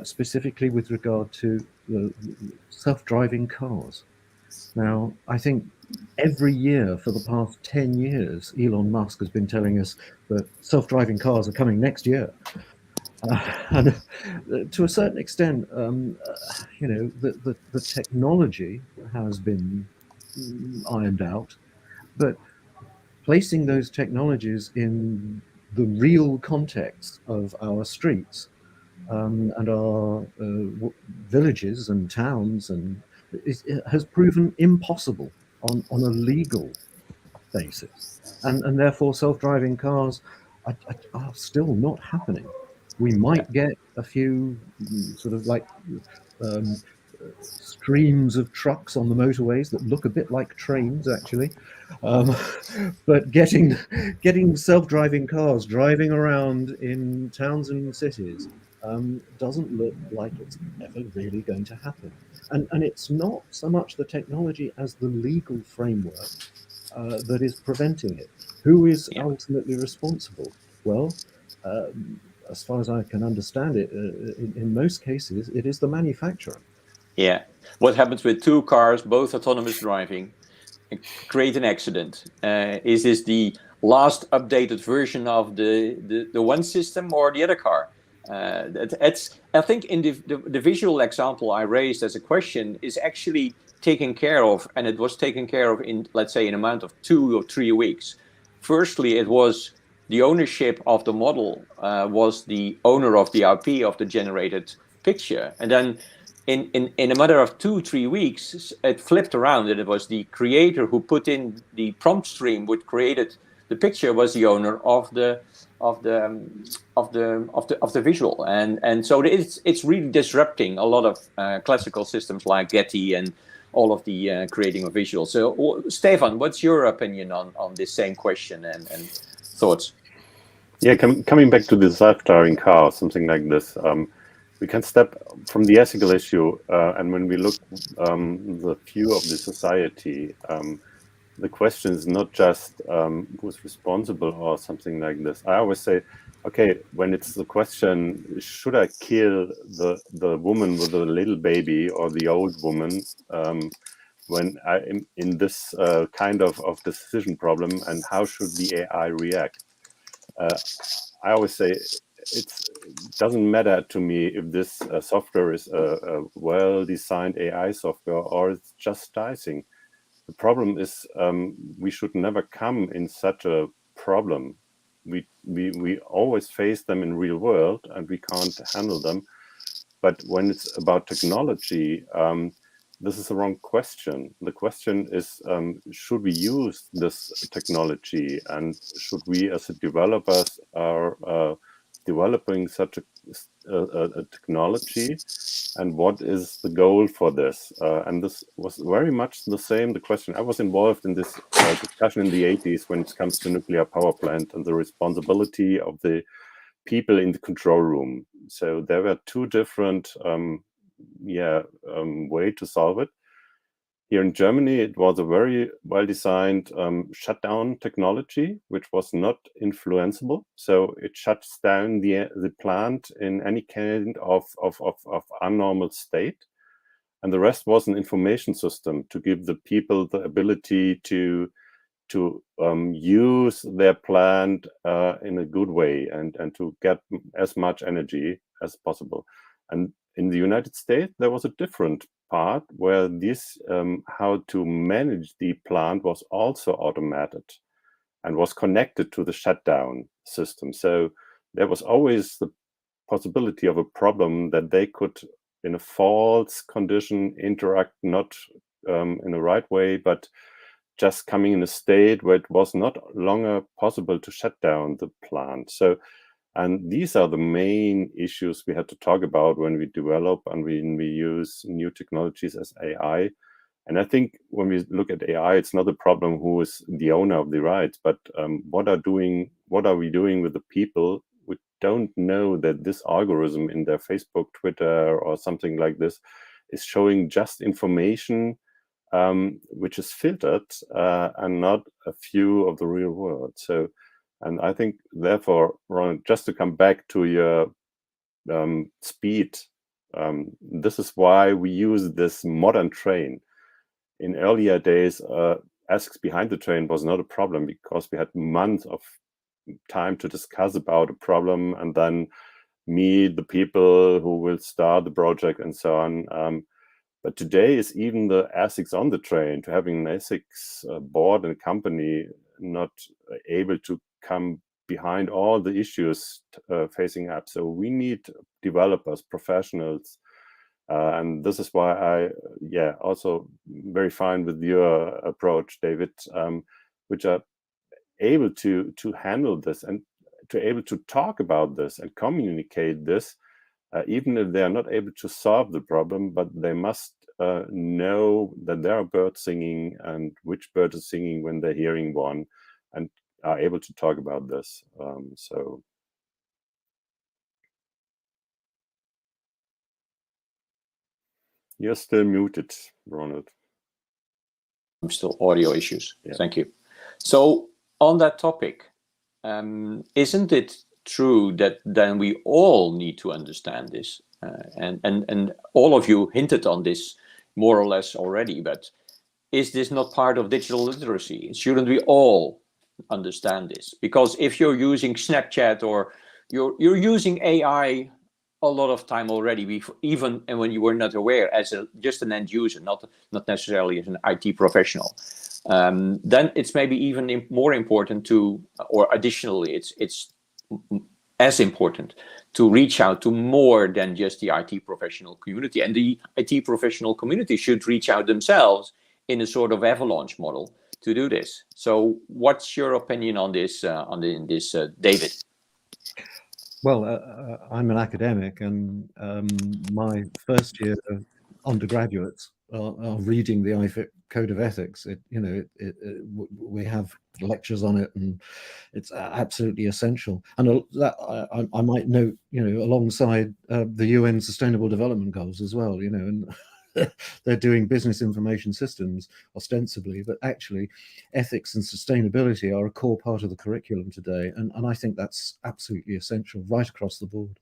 specifically with regard to self-driving cars. Now, I think every year for the past 10 years, Elon Musk has been telling us that self-driving cars are coming next year. And to a certain extent, you know, the technology has been ironed out, but placing those technologies in the real context of our streets and our villages and towns, and it has proven impossible on a legal basis, and therefore self-driving cars are still not happening. We might get a few sort of like streams of trucks on the motorways that look a bit like trains, actually, but getting self-driving cars driving around in towns and cities doesn't look like it's ever really going to happen. And it's not so much the technology as the legal framework that is preventing it. Who is ultimately responsible? Well, as far as I can understand it, in most cases, it is the manufacturer. Yeah. What happens with two cars, both autonomous driving, create an accident? Is this the last updated version of the one system or the other car? I think in the visual example I raised as a question is actually taken care of, and it was taken care of in, let's say, an amount of 2 or 3 weeks. Firstly, it was the ownership of the model was the owner of the IP of the generated picture. And then in a matter of 2-3 weeks, it flipped around, and it was the creator who put in the prompt stream, which created the picture, was the owner of the visual. And so it's really disrupting a lot of classical systems like Getty and all of the creating of visuals. So Stefan, what's your opinion on this same question and thoughts? Yeah, coming back to the self-driving car, something like this, we can step from the ethical issue, and when we look the view of the society, the question is not just who's responsible or something like this. I always say, okay, when it's the question, should I kill the woman with a little baby or the old woman, when I am in this kind of decision problem, and how should the AI react? I always say it doesn't matter to me if this software is a well-designed AI software or it's just dicing. The problem is we should never come in such a problem. We always face them in real world and we can't handle them. But when it's about technology, this is the wrong question. The question is, should we use this technology, and should we as developers are developing such a technology, and what is the goal for this? And this was very much the same, the question. I was involved in this discussion in the 80s when it comes to nuclear power plant and the responsibility of the people in the control room. So there were two different way to solve it. Here in Germany, it was a very well-designed shutdown technology, which was not influenceable. So it shuts down the plant in any kind of abnormal state. And the rest was an information system to give the people the ability to use their plant in a good way and to get as much energy as possible. And in the United States, there was a different part where this how to manage the plant was also automated and was connected to the shutdown system. So there was always the possibility of a problem that they could, in a false condition, interact not in the right way, but just coming in a state where it was not longer possible to shut down the plant. So, and these are the main issues we had to talk about when we develop and when we use new technologies as AI. And I think when we look at AI, it's not a problem who is the owner of the rights, but what are we doing with the people who don't know that this algorithm in their Facebook, Twitter, or something like this is showing just information which is filtered and not a view of the real world. So, and I think, therefore, Ron, just to come back to your speed, this is why we use this modern train. In earlier days, asks behind the train was not a problem because we had months of time to discuss about a problem and then meet the people who will start the project and so on. But today is even the ASICs on the train, to having an ASICs board and company not able to come behind all the issues facing up. So we need developers, professionals. And this is why I, also very fine with your approach, David, which are able to handle this and to able to talk about this and communicate this. Even if they are not able to solve the problem, but they must know that there are birds singing and which bird is singing when they're hearing one, and are able to talk about this. So you're still muted, Ronald. I'm still audio issues. Yeah. Thank you. So on that topic, isn't it true that then we all need to understand this? And all of you hinted on this more or less already, but is this not part of digital literacy? Shouldn't we all understand this? Because if you're using Snapchat or you're using AI a lot of time already, even and when you were not aware as just an end user, not necessarily as an IT professional. then it's maybe even more important to, or additionally, it's as important to reach out to more than just the IT professional community. And the IT professional community should reach out themselves in a sort of avalanche model to do this. So what's your opinion on this, David? Well, I'm an academic, and my first year undergraduates are reading the IFIC Code of Ethics. We have lectures on it, and it's absolutely essential. And that I might note, alongside the UN Sustainable Development Goals as well, and they're doing business information systems ostensibly, but actually ethics and sustainability are a core part of the curriculum today. And I think that's absolutely essential right across the board.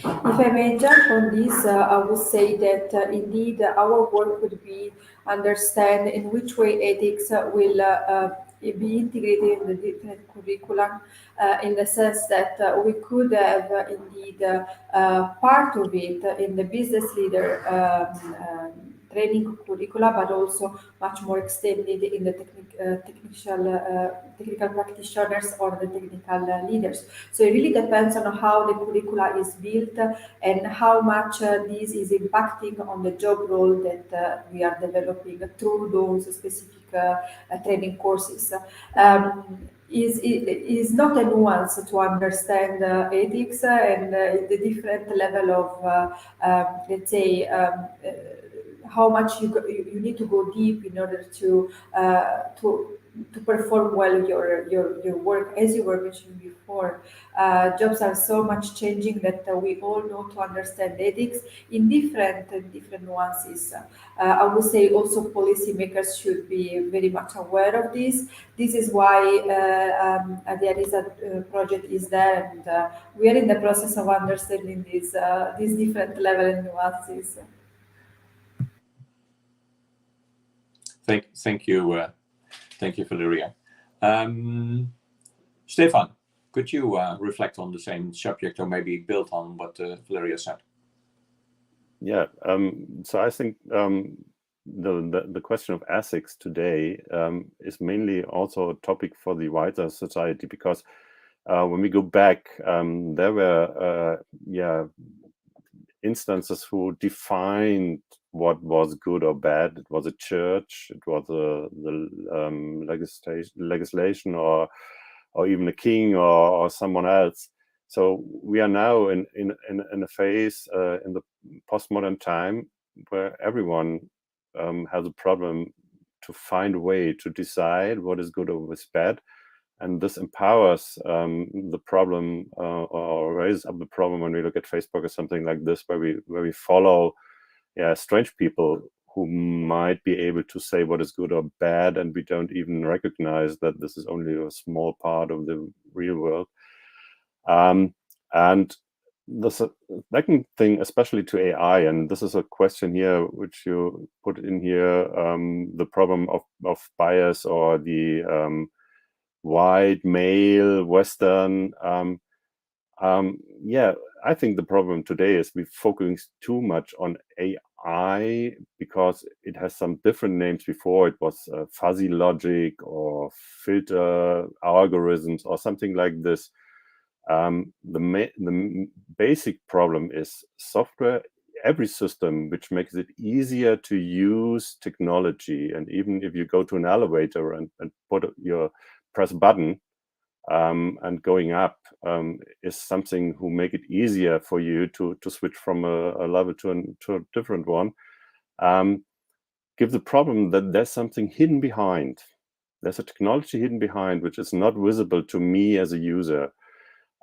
If I may jump on this, I would say that indeed our work would be understand in which way ethics will be integrated in the different curriculum, in the sense that we could have indeed part of it in the business leader training curricula, but also much more extended in the technical practitioners or the technical leaders. So it really depends on how the curricula is built and how much this is impacting on the job role that we are developing through those specific training courses. Is not a nuance to understand ethics and the different level of, let's say, how much you need to go deep in order to perform well your work. As you were mentioning before, jobs are so much changing that we all know to understand ethics in different nuances. I would say also policymakers should be very much aware of this. This is why there is a project is there, and we are in the process of understanding these different level and nuances. Thank you, Valeria. Stefan, could you reflect on the same subject, or maybe build on what Valeria said? Yeah. So I think the question of ethics today is mainly also a topic for the wider society, because when we go back, there were instances who defined what was good or bad. It was a church, it was the legislation, or even a king or someone else. So we are now in a phase in the postmodern time where everyone has a problem to find a way to decide what is good or what is bad. And this empowers the problem or raises up the problem when we look at Facebook or something like this, where we follow strange people who might be able to say what is good or bad, and we don't even recognize that this is only a small part of the real world. And the second thing, especially to AI, and this is a question here which you put in here, the problem of bias, or the white male Western. I think the problem today is we focus too much on AI because it has some different names before. It was fuzzy logic or filter algorithms or something like this. The basic problem is software. Every system which makes it easier to use technology, and even if you go to an elevator and press a button and going up is something who make it easier for you to switch from a level to a different one. Give the problem that there's something hidden behind. There's a technology hidden behind which is not visible to me as a user.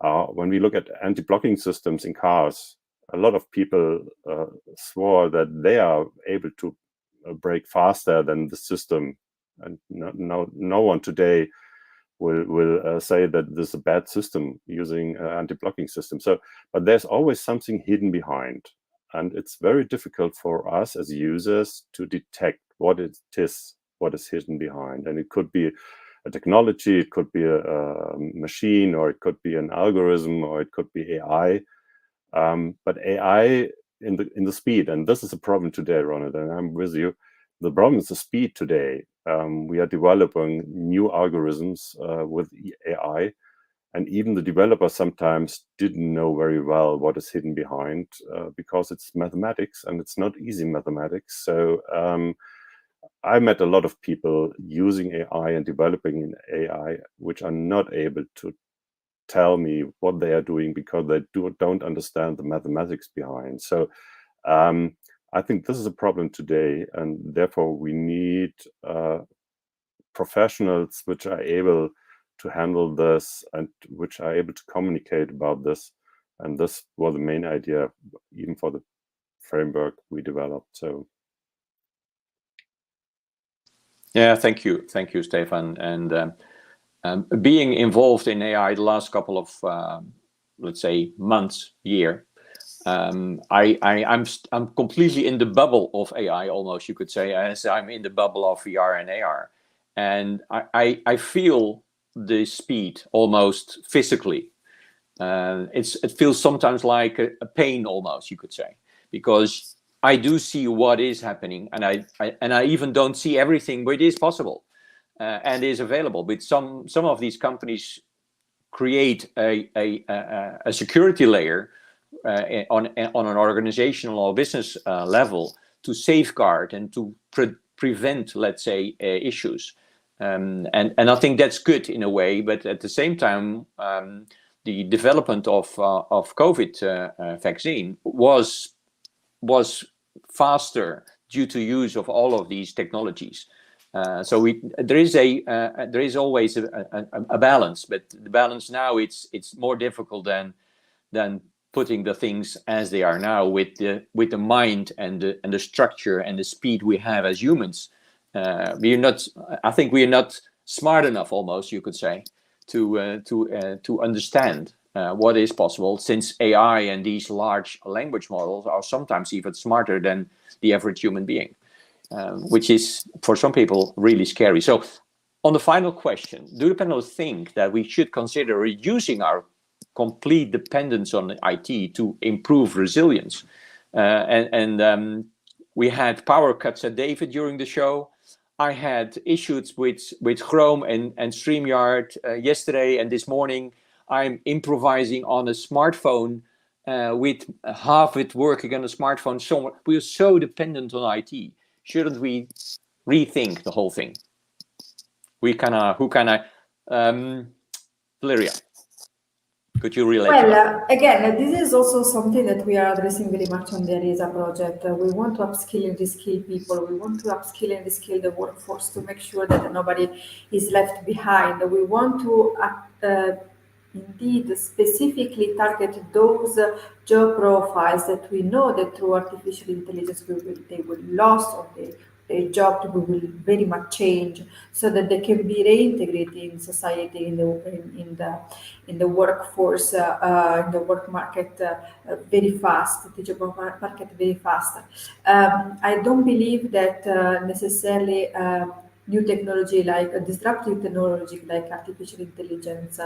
When we look at anti-blocking systems in cars, a lot of people swore that they are able to brake faster than the system, and no one today will say that this is a bad system using anti-blocking system. So, but there's always something hidden behind, and it's very difficult for us as users to detect what it is, what is hidden behind. And it could be a technology, it could be a machine, or it could be an algorithm, or it could be AI. But AI in the speed, and this is a problem today, Ronald, and I'm with you. The problem is the speed today. We are developing new algorithms with AI, and even the developers sometimes didn't know very well what is hidden behind, because it's mathematics and it's not easy mathematics. So I met a lot of people using AI and developing in AI, which are not able to tell me what they are doing because they don't understand the mathematics behind. So I think this is a problem today, and therefore we need professionals which are able to handle this and which are able to communicate about this. And this was the main idea, even for the framework we developed. So. Yeah, thank you, Stefan. And being involved in AI the last couple of, let's say, months, year, I'm completely in the bubble of AI, almost you could say, as I'm in the bubble of VR and AR, and I feel the speed almost physically. It feels sometimes like a pain, almost you could say, because I do see what is happening, and I even don't see everything, but it is possible and is available. But some of these companies create a security layer on an organizational or business level to safeguard and to prevent, let's say, issues. And I think that's good in a way, but at the same time, the development of COVID vaccine was faster due to use of all of these technologies. So there is always a balance, but the balance now it's more difficult than putting the things as they are now with the mind and the structure and the speed we have as humans. I think we are not smart enough, almost you could say, to understand what is possible, since AI and these large language models are sometimes even smarter than the average human being, which is for some people really scary. So on the final question, do the panel think that we should consider reducing our complete dependence on IT to improve resilience? We had power cuts at David during the show. I had issues with Chrome and StreamYard yesterday and this morning. I'm improvising on a smartphone with half it working on a smartphone. So we're so dependent on IT. Shouldn't we rethink the whole thing? Valeria, could you relate to that? Again, this is also something that we are addressing very much on the ERISA project. We want to upskill and reskill people. We want to upskill and reskill the workforce to make sure that nobody is left behind. We want to indeed specifically target those job profiles that we know that through artificial intelligence they will lose, or their job will very much change, so that they can be reintegrated in society, in the workforce, in the work market very fast, the job market very fast. I don't believe that necessarily new technology like disruptive technology like artificial intelligence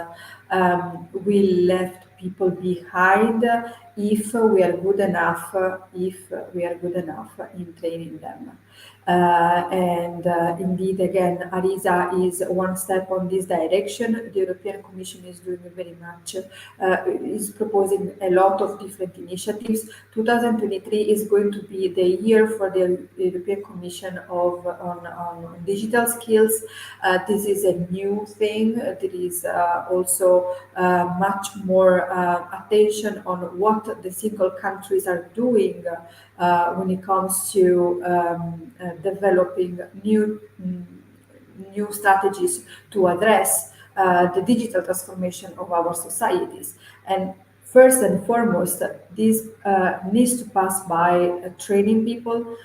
will left people behind if we are good enough in training them. Indeed, again, ARISA is one step on this direction. The European Commission is doing very much, is proposing a lot of different initiatives. 2023 is going to be the year for the European Commission on digital skills. This is a new thing. There is also much more attention on what the single countries are doing when it comes to developing new strategies to address the digital transformation of our societies. And first and foremost, this needs to pass by training people,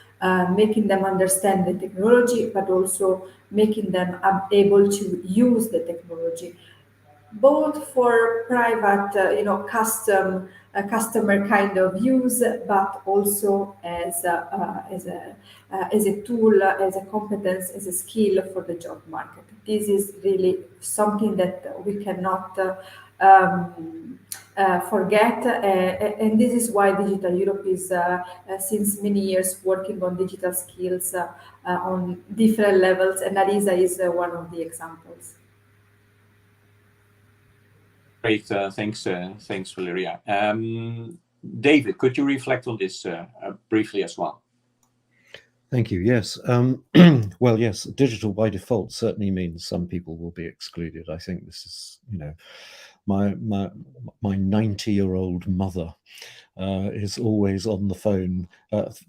making them understand the technology, but also making them able to use the technology. both for private, customer kind of use, but also as a tool, as a competence, as a skill for the job market. This is really something that we cannot forget, and this is why Digital Europe is since many years working on digital skills on different levels, and Arisa is one of the examples. Great, thanks, Valeria. David, could you reflect on this briefly as well? Thank you. Yes. Well, yes, digital by default certainly means some people will be excluded. I think this is, my 90-year-old mother is always on the phone.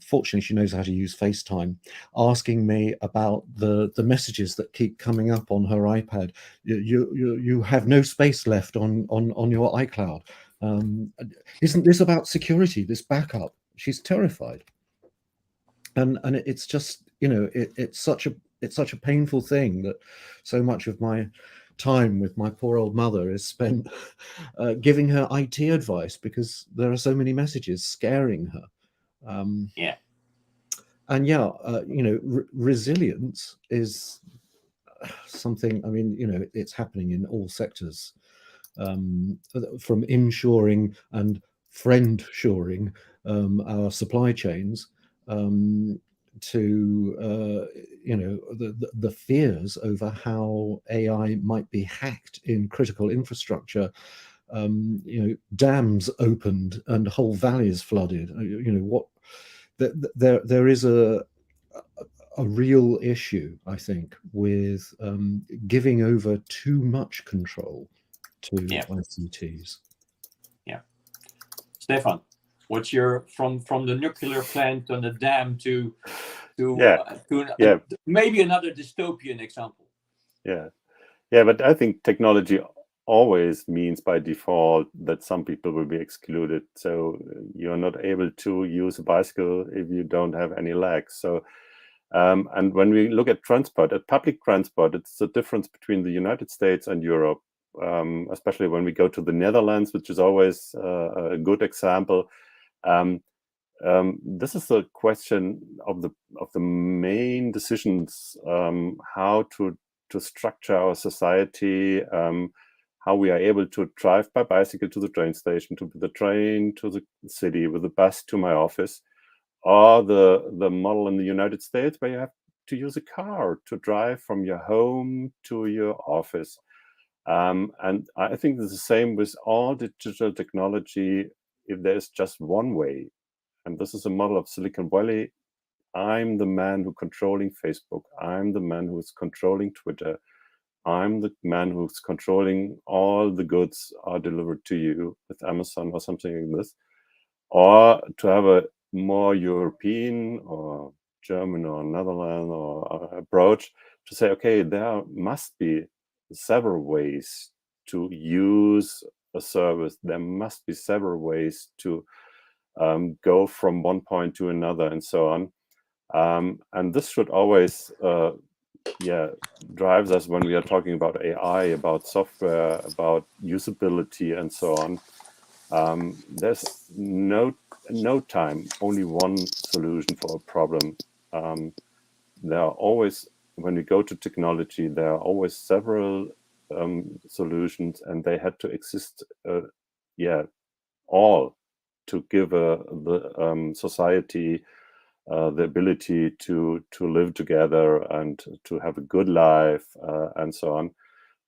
Fortunately, she knows how to use FaceTime, asking me about the messages that keep coming up on her iPad. You have no space left on your iCloud. Isn't this about security? This backup? She's terrified. And it's just, it's such a painful thing that so much of my time with my poor old mother is spent giving her IT advice, because there are so many messages scaring her. Yeah. And yeah, resilience is something, it's happening in all sectors, from inshoring and friend-shoring our supply chains, to the fears over how AI might be hacked in critical infrastructure. Dams opened and whole valleys flooded. There is a real issue, I think, with giving over too much control to ICTs. Yeah. Stefan, what's your from the nuclear plant on the dam to maybe another dystopian example? Yeah, but I think technology always means by default that some people will be excluded. So you're not able to use a bicycle if you don't have any legs. So and when we look at transport, at public transport, it's the difference between the United States and Europe, especially when we go to the Netherlands, which is always a good example. This is the question of the main decisions, how to structure our society, how we are able to drive by bicycle to the train station, to the train to the city, with the bus to my office, or the model in the United States where you have to use a car to drive from your home to your office. And I think it's the same with all digital technology. If there's just one way, and this is a model of Silicon Valley, I'm the man who's controlling Facebook. I'm the man who's controlling Twitter. I'm the man who's controlling all the goods are delivered to you with Amazon or something like this. Or to have a more European or German or Netherlands or approach to say, okay, there must be several ways to use a service. There must be several ways to go from one point to another, and so on. And this should always drives us when we are talking about AI, about software, about usability, and so on. There's no time, only one solution for a problem. There are always, when we go to technology, there are always several solutions, and they had to exist, all to give the society the ability to live together and to have a good life, and so on.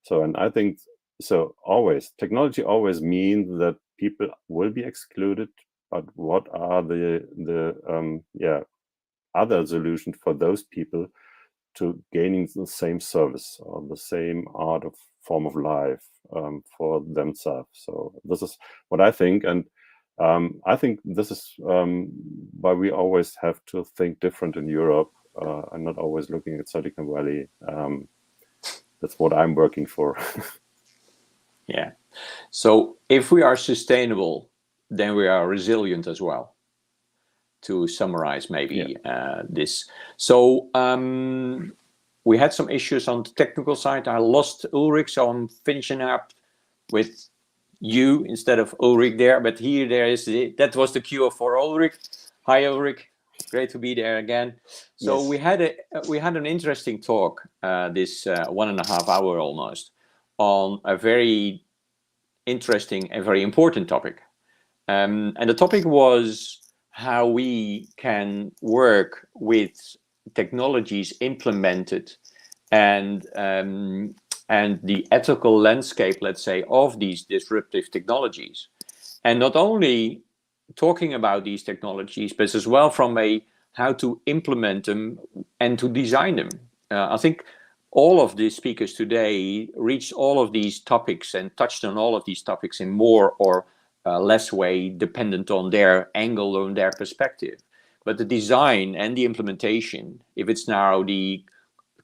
So, and I think so. Always, technology always means that people will be excluded. But what are the other solutions for those people to gaining the same service or the same form of life for themselves? So this is what I think, and I think this is why we always have to think different in Europe and not always looking at Silicon Valley. That's what I'm working for. Yeah. So if we are sustainable, then we are resilient as well. To summarize maybe this. So we had some issues on the technical side. I lost Ulrich, so I'm finishing up with you instead of Ulrich there, but here there is that was the cue for Ulrich. Hi Ulrich, great to be there again. So Yes. we had an interesting talk this 1.5 hour almost on a very interesting and very important topic, and the topic was how we can work with technologies implemented and the ethical landscape, let's say, of these disruptive technologies, and not only talking about these technologies, but as well from a how to implement them and to design them. I think all of the speakers today reached all of these topics and touched on all of these topics in more or less way, dependent on their angle or their perspective. But the design and the implementation, if it's now the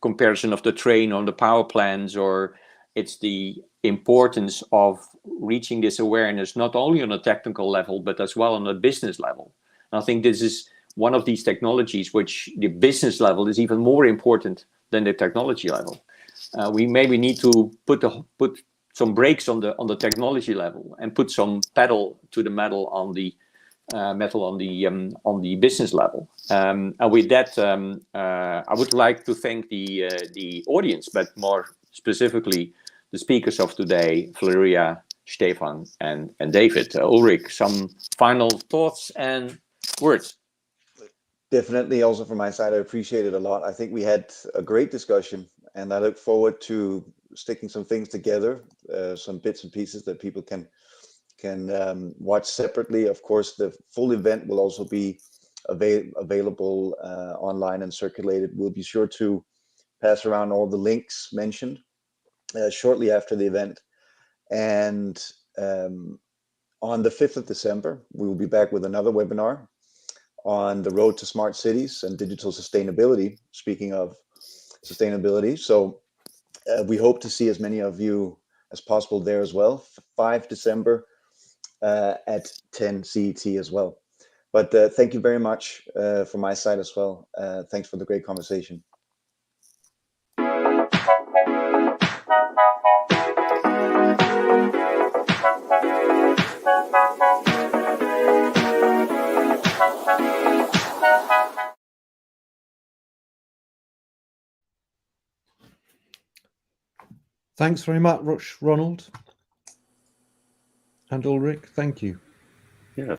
comparison of the train on the power plants, or it's the importance of reaching this awareness not only on a technical level but as well on a business level. And I think this is one of these technologies which the business level is even more important than the technology level. We maybe need to put some brakes on the technology level and put some pedal to the metal on the on the business level. And with that, I would like to thank the audience, but more specifically the speakers of today, Valeria, Stefan, and David. Ulrich, some final thoughts and words? Definitely, also from my side, I appreciate it a lot. I think we had a great discussion, and I look forward to sticking some things together, some bits and pieces that people can watch separately. Of course, the full event will also be available online and circulated. We'll be sure to pass around all the links mentioned shortly after the event. And on the 5th of December, we will be back with another webinar on the road to smart cities and digital sustainability, speaking of sustainability. So we hope to see as many of you as possible there as well. 5 December at 10 CET as well. But thank you very much from my side as well. Thanks for the great conversation. Thanks very much, Ronald and Ulrich. Thank you.